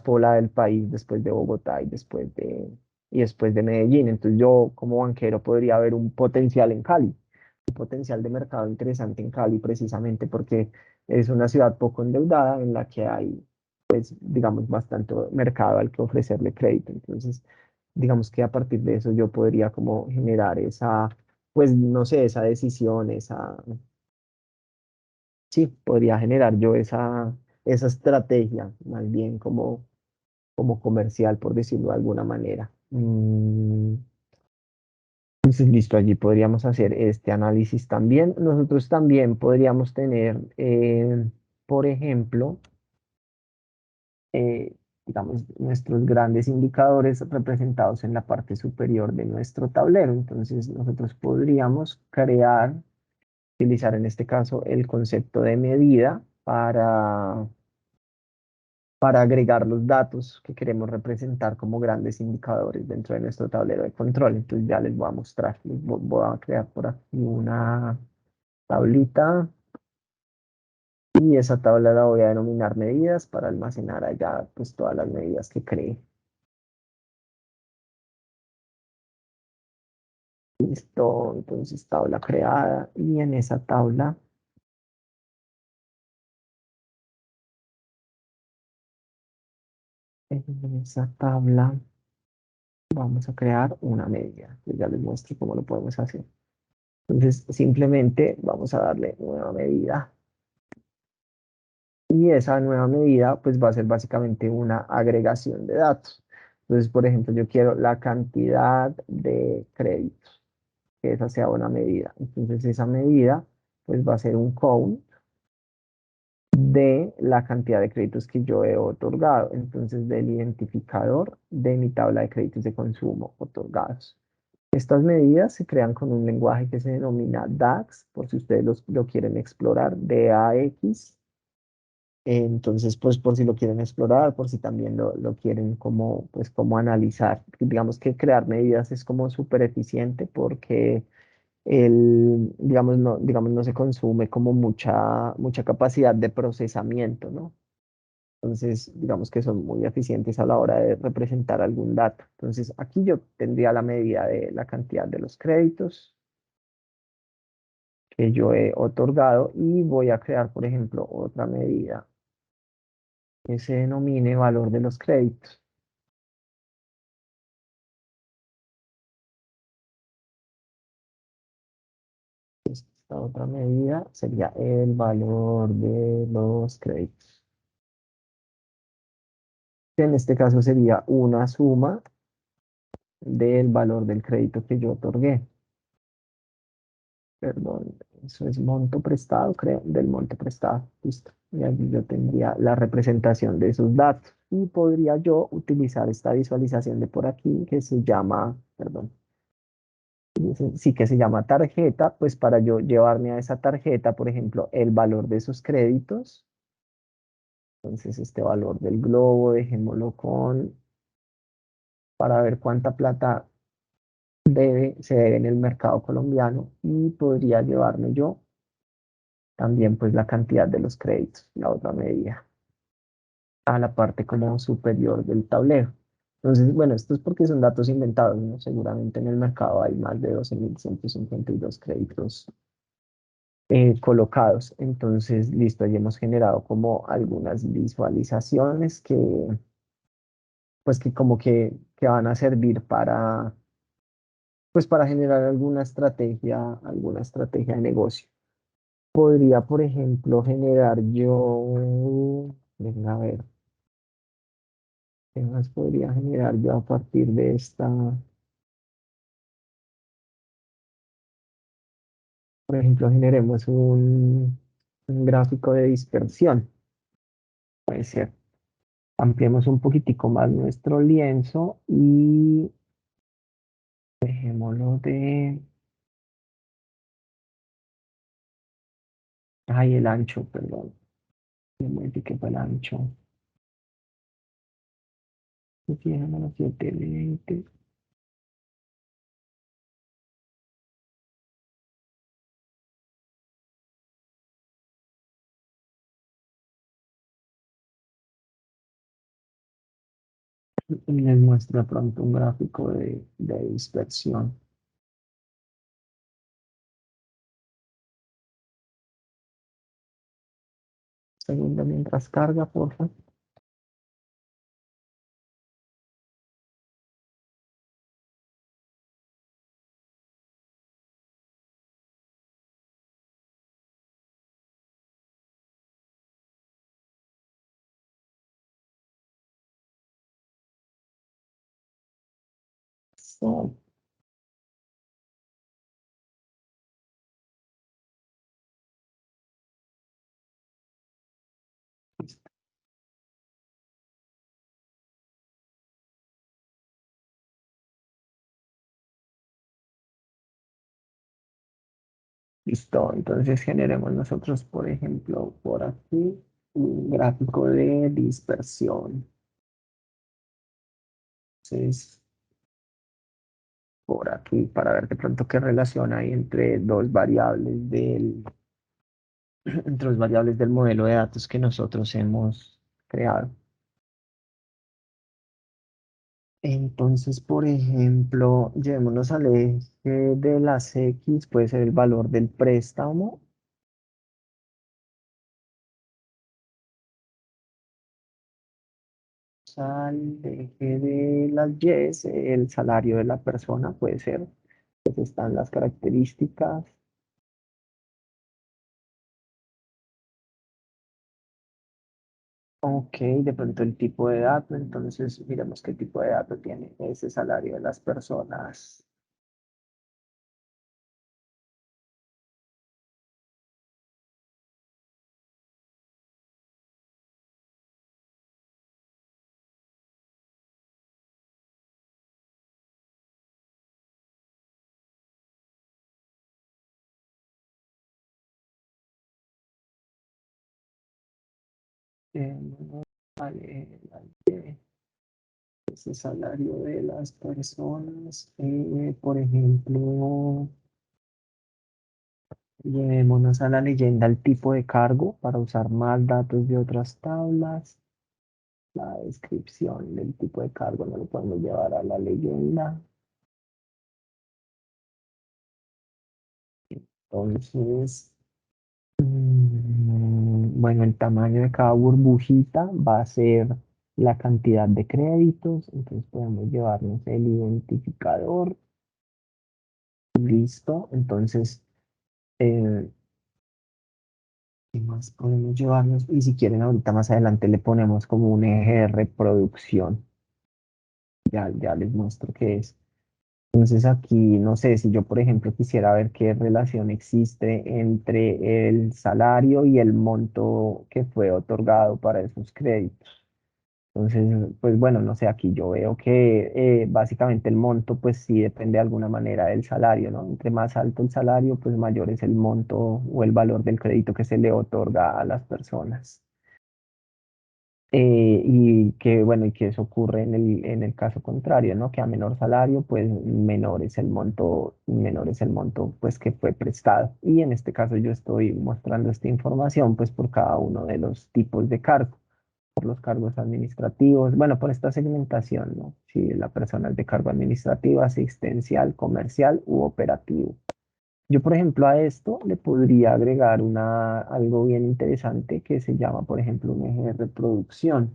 poblada del país después de Bogotá y después de Medellín. Entonces yo como banquero podría ver un potencial en Cali, un potencial de mercado interesante en Cali precisamente porque es una ciudad poco endeudada en la que hay, pues, digamos, bastante mercado al que ofrecerle crédito. Entonces, digamos que a partir de eso yo podría como generar esa, pues, no sé, esa decisión, sí, podría generar yo esa estrategia, más bien como comercial, por decirlo de alguna manera. Entonces, listo, allí podríamos hacer este análisis también. Nosotros también podríamos tener, por ejemplo, eh, digamos, nuestros grandes indicadores representados en la parte superior de nuestro tablero. Entonces, nosotros podríamos utilizar en este caso el concepto de medida para agregar los datos que queremos representar como grandes indicadores dentro de nuestro tablero de control. Entonces ya les voy a mostrar, voy a crear por aquí una tablita y esa tabla la voy a denominar medidas para almacenar allá pues todas las medidas que cree. Listo, entonces tabla creada y en esa tabla vamos a crear una medida. Yo ya les muestro cómo lo podemos hacer. Entonces, simplemente vamos a darle nueva medida. Y esa nueva medida, pues va a ser básicamente una agregación de datos. Entonces, por ejemplo, yo quiero la cantidad de créditos, que esa sea una medida. Entonces, esa medida, pues va a ser un count de la cantidad de créditos que yo he otorgado. Entonces, del identificador de mi tabla de créditos de consumo otorgados. Estas medidas se crean con un lenguaje que se denomina DAX, por si ustedes lo quieren explorar, DAX. Entonces, pues por si lo quieren explorar, por si también lo quieren como, pues, como analizar. Digamos que crear medidas es como súper eficiente porque digamos, no se consume como mucha capacidad de procesamiento, ¿no? Entonces, digamos que son muy eficientes a la hora de representar algún dato. Entonces, aquí yo tendría la medida de la cantidad de los créditos que yo he otorgado y voy a crear, por ejemplo, otra medida que se denomine valor de los créditos. Esta otra medida sería el valor de los créditos. En este caso sería una suma del valor del crédito que yo otorgué. Perdón, eso es monto prestado, creo, del monto prestado. Listo. Y aquí yo tendría la representación de esos datos. Y podría yo utilizar esta visualización de por aquí que se llama, perdón, sí que se llama tarjeta, pues para yo llevarme a esa tarjeta, por ejemplo, el valor de esos créditos. Entonces, este valor del globo, dejémoslo para ver cuánta plata se debe en el mercado colombiano y podría llevarme yo también pues la cantidad de los créditos, la otra medida, a la parte como superior del tablero. Entonces, bueno, esto es porque son datos inventados, ¿no? Seguramente en el mercado hay más de 12.152 créditos colocados. Entonces, listo, ya hemos generado como algunas visualizaciones pues que como que van a servir pues para generar alguna estrategia de negocio. Podría, por ejemplo, generar yo, venga a ver, ¿qué más podría generar yo a partir de esta? Por ejemplo, generemos un gráfico de dispersión. Puede ser. Ampliemos un poquitico más nuestro lienzo y dejémoslo ay, el ancho, perdón. Le modifiqué para el ancho. Aquí dejémoslo 720. Y les muestra pronto un gráfico de dispersión. Segundo, mientras carga, por favor. So, listo, entonces generemos nosotros, por ejemplo, por aquí, un gráfico de dispersión. Entonces, por aquí, para ver de pronto qué relación hay entre dos variables entre dos variables del modelo de datos que nosotros hemos creado. Entonces, por ejemplo, llevémonos al eje de las X, puede ser el valor del préstamo, al eje de las Y, el salario de la persona, puede ser, pues están las características. Ok, de pronto el tipo de dato, entonces miremos qué tipo de dato tiene ese salario de las personas. Vale, ese salario de las personas, por ejemplo, llevémonos a la leyenda el tipo de cargo para usar más datos de otras tablas. La descripción del tipo de cargo no lo podemos llevar a la leyenda. Entonces, bueno, el tamaño de cada burbujita va a ser la cantidad de créditos. Entonces podemos llevarnos el identificador. Listo. Entonces, eh, ¿qué más podemos llevarnos? Y si quieren, ahorita más adelante le ponemos como un eje de reproducción. Ya les muestro qué es. Entonces aquí, no sé, si yo, por ejemplo, quisiera ver qué relación existe entre el salario y el monto que fue otorgado para esos créditos. Entonces, pues bueno, no sé, aquí yo veo que básicamente el monto, pues sí depende de alguna manera del salario, ¿no? Entre más alto el salario, pues mayor es el monto o el valor del crédito que se le otorga a las personas. Y que bueno, y que eso ocurre en el caso contrario, ¿no? Que a menor salario, pues menor es el monto pues que fue prestado. Y en este caso yo estoy mostrando esta información pues por cada uno de los tipos de cargo, por los cargos administrativos, bueno, por esta segmentación, ¿no? Si la persona es de cargo administrativo, asistencial, comercial u operativo. Yo, por ejemplo, a esto le podría agregar algo bien interesante que se llama, por ejemplo, un eje de reproducción.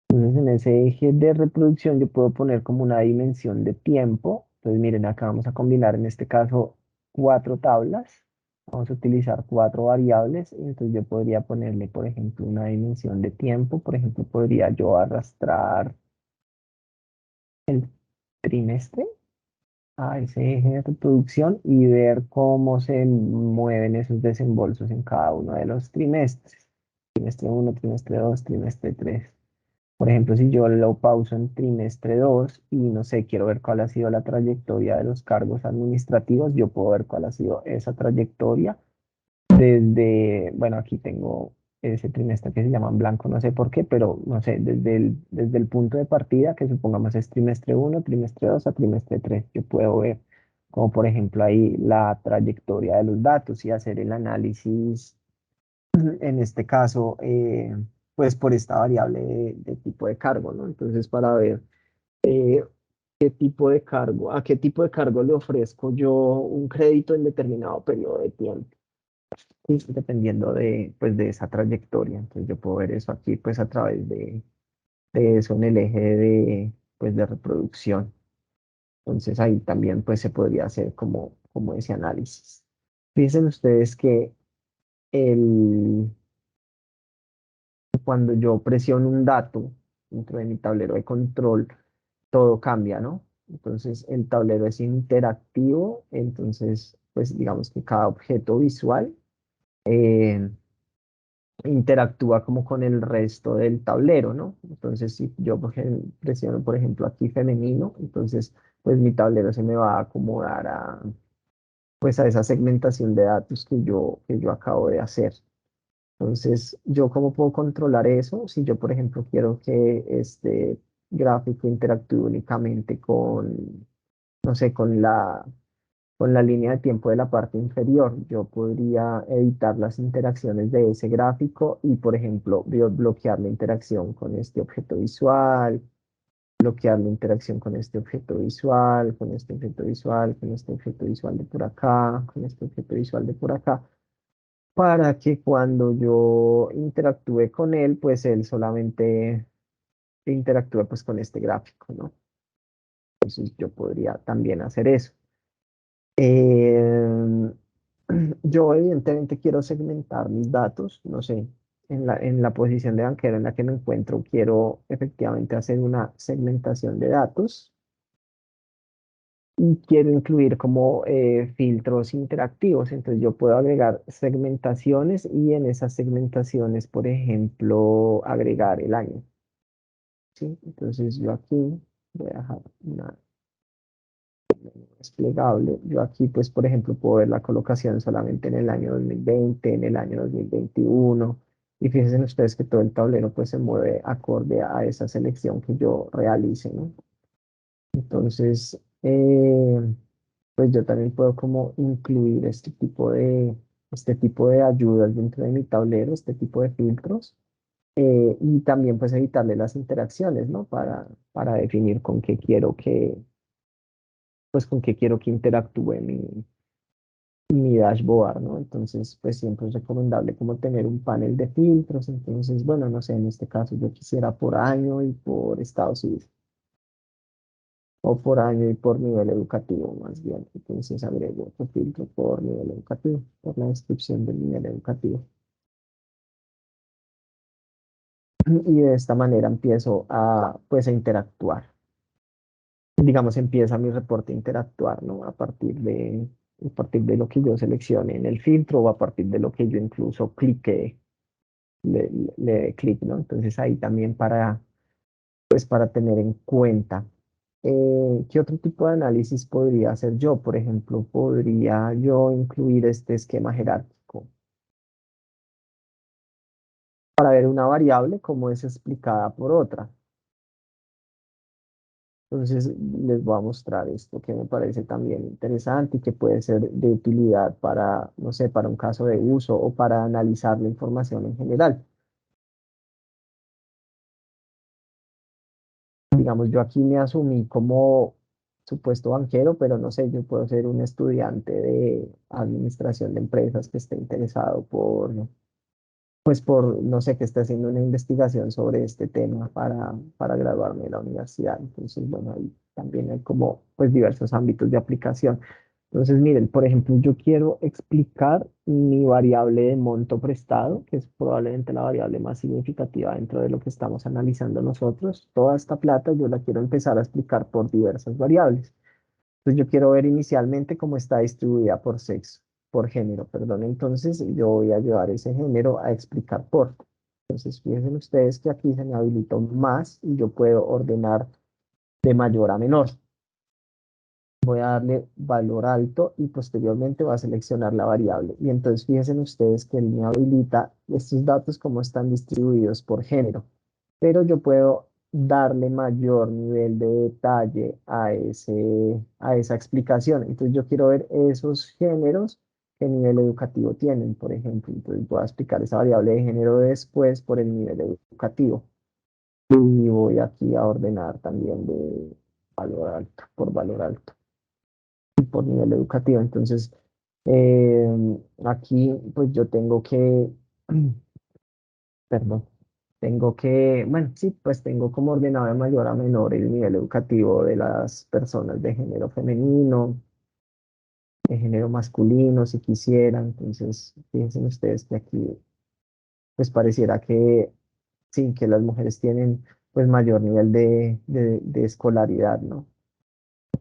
Entonces, en ese eje de reproducción yo puedo poner como una dimensión de tiempo. Entonces, miren, acá vamos a combinar en este caso cuatro tablas. Vamos a utilizar cuatro variables. Y entonces yo podría ponerle, por ejemplo, una dimensión de tiempo. Por ejemplo, podría yo arrastrar el trimestre a ese eje de reproducción y ver cómo se mueven esos desembolsos en cada uno de los trimestres. Trimestre uno, trimestre 2, trimestre 3. Por ejemplo, si yo lo pauso en trimestre 2 y no sé, quiero ver cuál ha sido la trayectoria de los cargos administrativos, yo puedo ver cuál ha sido esa trayectoria desde, bueno, aquí tengo ese trimestre que se llama en blanco, no sé por qué, pero no sé, desde el punto de partida, que supongamos es trimestre uno, trimestre 2 a trimestre 3, yo puedo ver como por ejemplo ahí la trayectoria de los datos y hacer el análisis en este caso, pues por esta variable de tipo de cargo, ¿no? Entonces, para ver eh, qué tipo de cargo, a qué tipo de cargo le ofrezco yo un crédito en determinado periodo de tiempo, ¿sí? Dependiendo de, pues, de esa trayectoria. Entonces, yo puedo ver eso aquí, pues, a través de eso en el eje pues, de reproducción. Entonces, ahí también, pues, se podría hacer como ese análisis. Fíjense ustedes que el cuando yo presiono un dato dentro de mi tablero de control, todo cambia, ¿no? Entonces el tablero es interactivo, entonces pues digamos que cada objeto visual eh, interactúa como con el resto del tablero, ¿no? Entonces si yo presiono, por ejemplo, aquí femenino, entonces pues mi tablero se me va a acomodar pues a esa segmentación de datos que yo acabo de hacer. Entonces, ¿yo cómo puedo controlar eso? Si yo, por ejemplo, quiero que este gráfico interactúe únicamente con, no sé, con la línea de tiempo de la parte inferior, yo podría editar las interacciones de ese gráfico y, por ejemplo, bloquear la interacción con este objeto visual bloquear la interacción con este objeto visual, con este objeto visual, con este objeto visual de por acá, con este objeto visual de por acá, para que cuando yo interactúe con él, pues él solamente interactúe pues con este gráfico, ¿no? Entonces yo podría también hacer eso. Em, yo evidentemente quiero segmentar mis datos, no sé, en la posición de banquero en la que me encuentro, quiero efectivamente hacer una segmentación de datos y quiero incluir como filtros interactivos. Entonces yo puedo agregar segmentaciones y en esas segmentaciones, por ejemplo, agregar el año, ¿sí? Entonces yo aquí voy a dejar una desplegable. Yo aquí, pues, por ejemplo, puedo ver la colocación solamente en el año 2020, en el año 2021. Y fíjense ustedes que todo el tablero pues se mueve acorde a esa selección que yo realice, ¿no? Entonces, pues yo también puedo como incluir este tipo de ayudas dentro de mi tablero, este tipo de filtros, y también pues evitarle las interacciones, ¿no? Para definir con qué quiero que interactúe mi dashboard, ¿no? Entonces, pues siempre es recomendable como tener un panel de filtros. Entonces, bueno, no sé, en este caso yo quisiera por año y por estado civil, o por año y por nivel educativo, más bien. Entonces agrego otro filtro por nivel educativo, por la descripción del nivel educativo. Y de esta manera empiezo pues, a interactuar. Digamos, empieza mi reporte a interactuar, ¿no? A partir de lo que yo seleccione en el filtro o a partir de lo que yo incluso clique, le dé clic, ¿no? Entonces ahí también para tener en cuenta. ¿Qué otro tipo de análisis podría hacer yo? Por ejemplo, podría yo incluir este esquema jerárquico para ver una variable como es explicada por otra. Entonces les voy a mostrar esto que me parece también interesante y que puede ser de utilidad para, no sé, para un caso de uso o para analizar la información en general. Digamos, yo aquí me asumí como supuesto banquero, pero no sé, yo puedo ser un estudiante de administración de empresas que esté interesado por, no sé, que esté haciendo una investigación sobre este tema para graduarme de la universidad. Entonces, bueno, ahí también hay como, pues, diversos ámbitos de aplicación. Entonces, miren, por ejemplo, yo quiero explicar mi variable de monto prestado, que es probablemente la variable más significativa dentro de lo que estamos analizando nosotros. Toda esta plata yo la quiero empezar a explicar por diversas variables. Entonces, yo quiero ver inicialmente cómo está distribuida por sexo, por género, perdón. Entonces, yo voy a llevar ese género a explicar por. Entonces, fíjense ustedes que aquí se me habilitó más y yo puedo ordenar de mayor a menor. Voy a darle valor alto y posteriormente voy a seleccionar la variable. Y entonces fíjense ustedes que él me habilita estos datos como están distribuidos por género. Pero yo puedo darle mayor nivel de detalle a esa explicación. Entonces yo quiero ver esos géneros que nivel educativo tienen, por ejemplo. Entonces voy a explicar esa variable de género después por el nivel educativo. Y voy aquí a ordenar también de valor alto, por valor alto por nivel educativo. Entonces, eh, aquí pues yo tengo que, perdón, bueno, sí, pues tengo como ordenado de mayor a menor el nivel educativo de las personas de género femenino, de género masculino, si quisieran. Entonces, fíjense ustedes que aquí pues pareciera que sí, que las mujeres tienen pues mayor nivel de escolaridad, ¿no?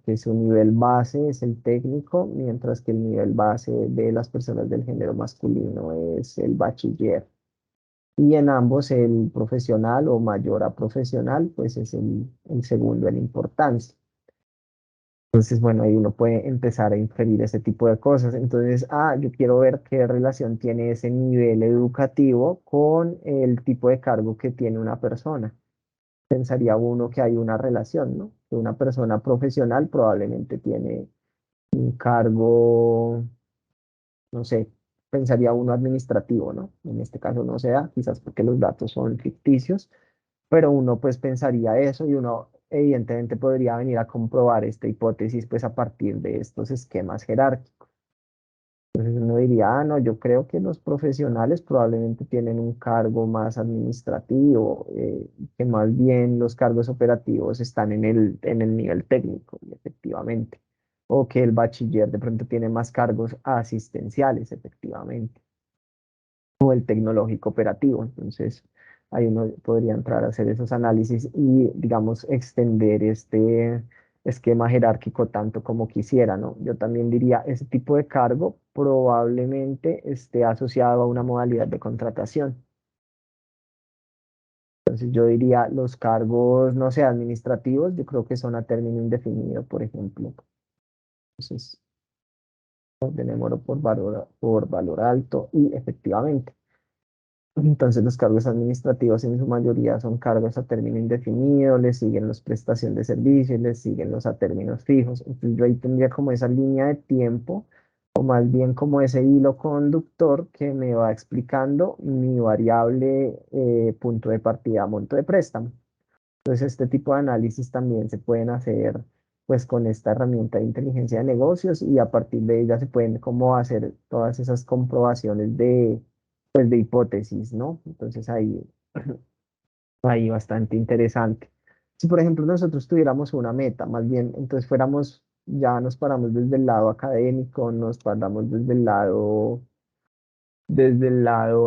Que su nivel base es el técnico, mientras que el nivel base de las personas del género masculino es el bachiller. Y en ambos el profesional o mayor a profesional, pues es el segundo en importancia. Entonces, bueno, ahí uno puede empezar a inferir ese tipo de cosas. Entonces, yo quiero ver qué relación tiene ese nivel educativo con el tipo de cargo que tiene una persona. Pensaría uno que hay una relación, ¿no? Que una persona profesional probablemente tiene un cargo, no sé, pensaría uno administrativo, ¿no? En este caso no se da, quizás porque los datos son ficticios, pero uno pues pensaría eso y uno evidentemente podría venir a comprobar esta hipótesis pues a partir de estos esquemas jerárquicos. Entonces uno diría, ah, no, yo creo que los profesionales probablemente tienen un cargo más administrativo, que más bien los cargos operativos están en el nivel técnico, y efectivamente. O que el bachiller de pronto tiene más cargos asistenciales, efectivamente. O el tecnológico operativo. Entonces, ahí uno podría entrar a hacer esos análisis y, digamos, extender este esquema jerárquico tanto como quisiera, ¿no? Yo también diría, ese tipo de cargo probablemente esté asociado a una modalidad de contratación. Entonces, yo diría, los cargos, no sé, administrativos, yo creo que son a término indefinido, por ejemplo. Entonces, ordenémoslo por valor alto y efectivamente. Entonces los cargos administrativos en su mayoría son cargos a término indefinido, les siguen los prestación de servicios, les siguen los a términos fijos. Entonces yo ahí tendría como esa línea de tiempo, o más bien como ese hilo conductor que me va explicando mi variable punto de partida, monto de préstamo. Entonces este tipo de análisis también se pueden hacer pues con esta herramienta de inteligencia de negocios y a partir de ella se pueden como hacer todas esas comprobaciones de pues de hipótesis, ¿no? Entonces ahí bastante interesante. Si por ejemplo nosotros tuviéramos una meta, más bien, entonces fuéramos, ya nos paramos desde el lado académico, nos paramos desde el lado,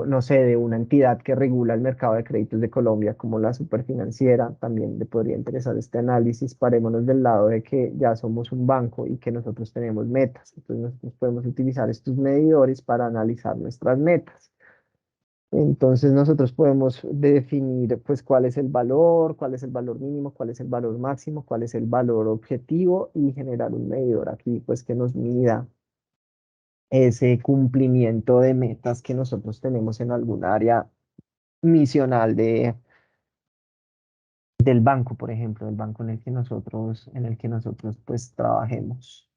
no sé, de una entidad que regula el mercado de créditos de Colombia, como la Superfinanciera, también le podría interesar este análisis. Parémonos del lado de que ya somos un banco y que nosotros tenemos metas. Entonces nosotros podemos utilizar estos medidores para analizar nuestras metas. Entonces nosotros podemos definir pues cuál es el valor mínimo, cuál es el valor máximo, cuál es el valor objetivo y generar un medidor aquí pues que nos mida ese cumplimiento de metas que nosotros tenemos en algún área misional del banco, por ejemplo, del banco en el que nosotros pues trabajemos.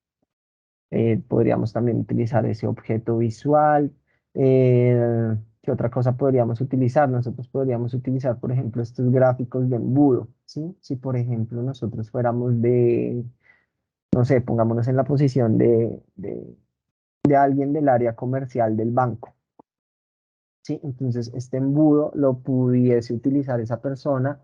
Podríamos también utilizar ese objeto visual. ¿Qué otra cosa podríamos utilizar? Nosotros podríamos utilizar, por ejemplo, estos gráficos de embudo, ¿sí? Si, por ejemplo, nosotros fuéramos no sé, pongámonos en la posición de alguien del área comercial del banco. ¿Sí? Entonces, este embudo lo pudiese utilizar esa persona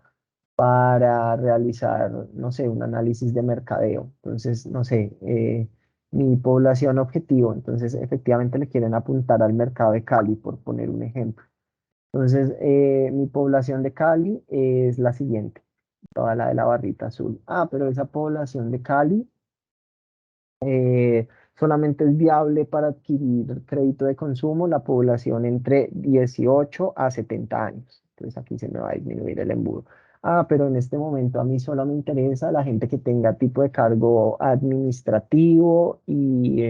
para realizar, no sé, un análisis de mercadeo. Entonces, no sé, mi población objetivo, entonces efectivamente le quieren apuntar al mercado de Cali, por poner un ejemplo. Entonces, mi población de Cali es la siguiente, toda la de la barrita azul. Ah, pero esa población de Cali solamente es viable para adquirir crédito de consumo la población entre 18 a 70 años. Entonces aquí se me va a disminuir el embudo. Ah, pero en este momento a mí solo me interesa la gente que tenga tipo de cargo administrativo y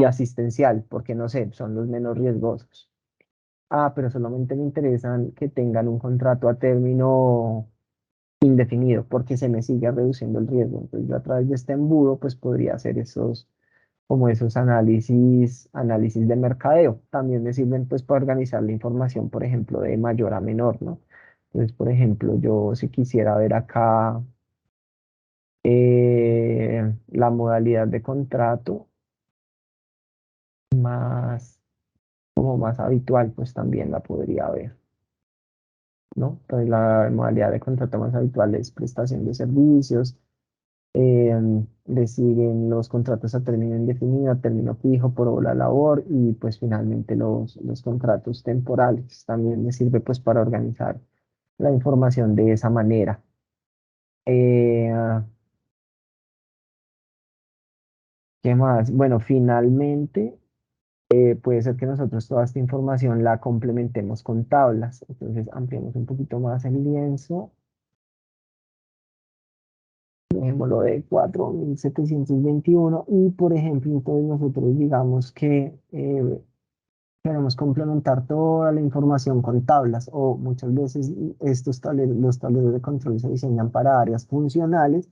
asistencial, porque no sé, son los menos riesgosos. Ah, pero solamente me interesan que tengan un contrato a término indefinido, porque se me sigue reduciendo el riesgo. Entonces yo a través de este embudo, pues podría hacer como esos análisis de mercadeo. También me sirven pues para organizar la información, por ejemplo, de mayor a menor, ¿no? Entonces, por ejemplo, yo si quisiera ver acá la modalidad de contrato más, como más habitual, pues también la podría ver, ¿no? Entonces la modalidad de contrato más habitual es prestación de servicios. Le siguen los contratos a término indefinido, a término fijo por hora labor y pues finalmente los contratos temporales. También me sirve pues para organizar la información de esa manera. Eh, ¿Qué más? Bueno, finalmente puede ser que nosotros toda esta información la complementemos con tablas. Entonces ampliemos un poquito más el lienzo. Dejémoslo de 4.721 y por ejemplo, entonces nosotros digamos que queremos complementar toda la información con tablas o muchas veces los tableros de control se diseñan para áreas funcionales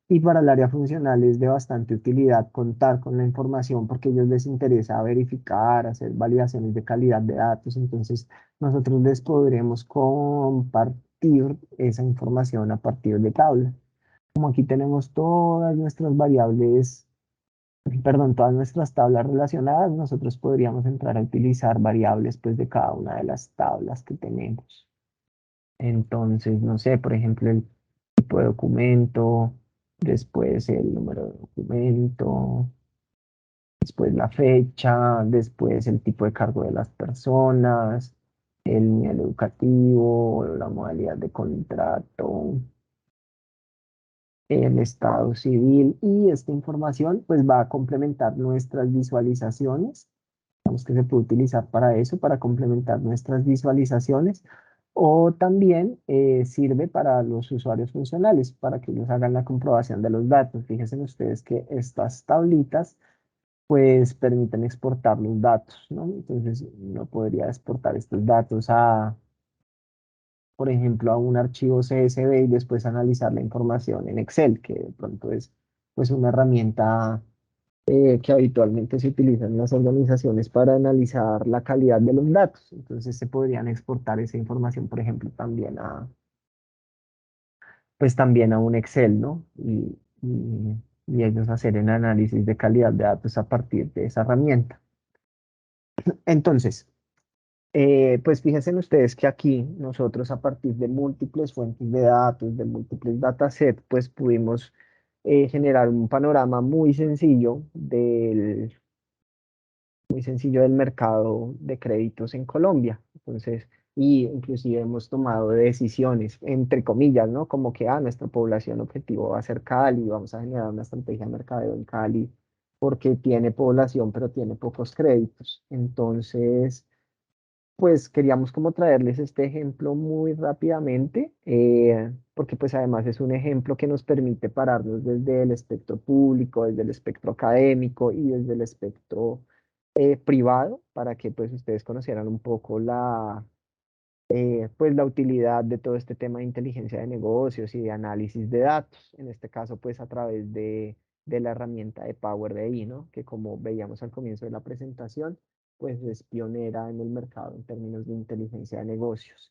y para el área funcional es de bastante utilidad contar con la información porque a ellos les interesa verificar, hacer validaciones de calidad de datos. Entonces nosotros les podremos convertir esa información a partir de tabla. Como aquí tenemos todas nuestras variables, perdón, todas nuestras tablas relacionadas, nosotros podríamos entrar a utilizar variables pues de cada una de las tablas que tenemos. Entonces, no sé, por ejemplo, el tipo de documento, después el número de documento, después la fecha, después el tipo de cargo de las personas, el nivel educativo, la modalidad de contrato, el estado civil, y esta información pues va a complementar nuestras visualizaciones. Digamos que se puede utilizar para eso, para complementar nuestras visualizaciones, o también sirve para los usuarios funcionales, para que ellos hagan la comprobación de los datos. Fíjense ustedes que estas tablitas pues permiten exportar los datos, ¿no? Entonces uno podría exportar estos datos a, por ejemplo, a un archivo CSV y después analizar la información en Excel, que de pronto es pues una herramienta que habitualmente se utiliza en las organizaciones para analizar la calidad de los datos. Entonces se podrían exportar esa información, por ejemplo, también a, pues también a un Excel, ¿no? Y ellos hacer el análisis de calidad de datos a partir de esa herramienta. Entonces, pues fíjense ustedes que aquí nosotros a partir de múltiples fuentes de datos, de múltiples datasets, pues pudimos generar un panorama muy sencillo del mercado de créditos en Colombia. Entonces, y inclusive hemos tomado decisiones, entre comillas, ¿no? Como que, nuestra población objetivo va a ser Cali, vamos a generar una estrategia de mercadeo en Cali, porque tiene población, pero tiene pocos créditos. Entonces, pues queríamos como traerles este ejemplo muy rápidamente, porque pues además es un ejemplo que nos permite pararnos desde el espectro público, desde el espectro académico y desde el espectro privado, para que pues ustedes conocieran un poco pues la utilidad de todo este tema de inteligencia de negocios y de análisis de datos, en este caso pues a través de la herramienta de Power BI, ¿no? Que como veíamos al comienzo de la presentación, pues es pionera en el mercado en términos de inteligencia de negocios.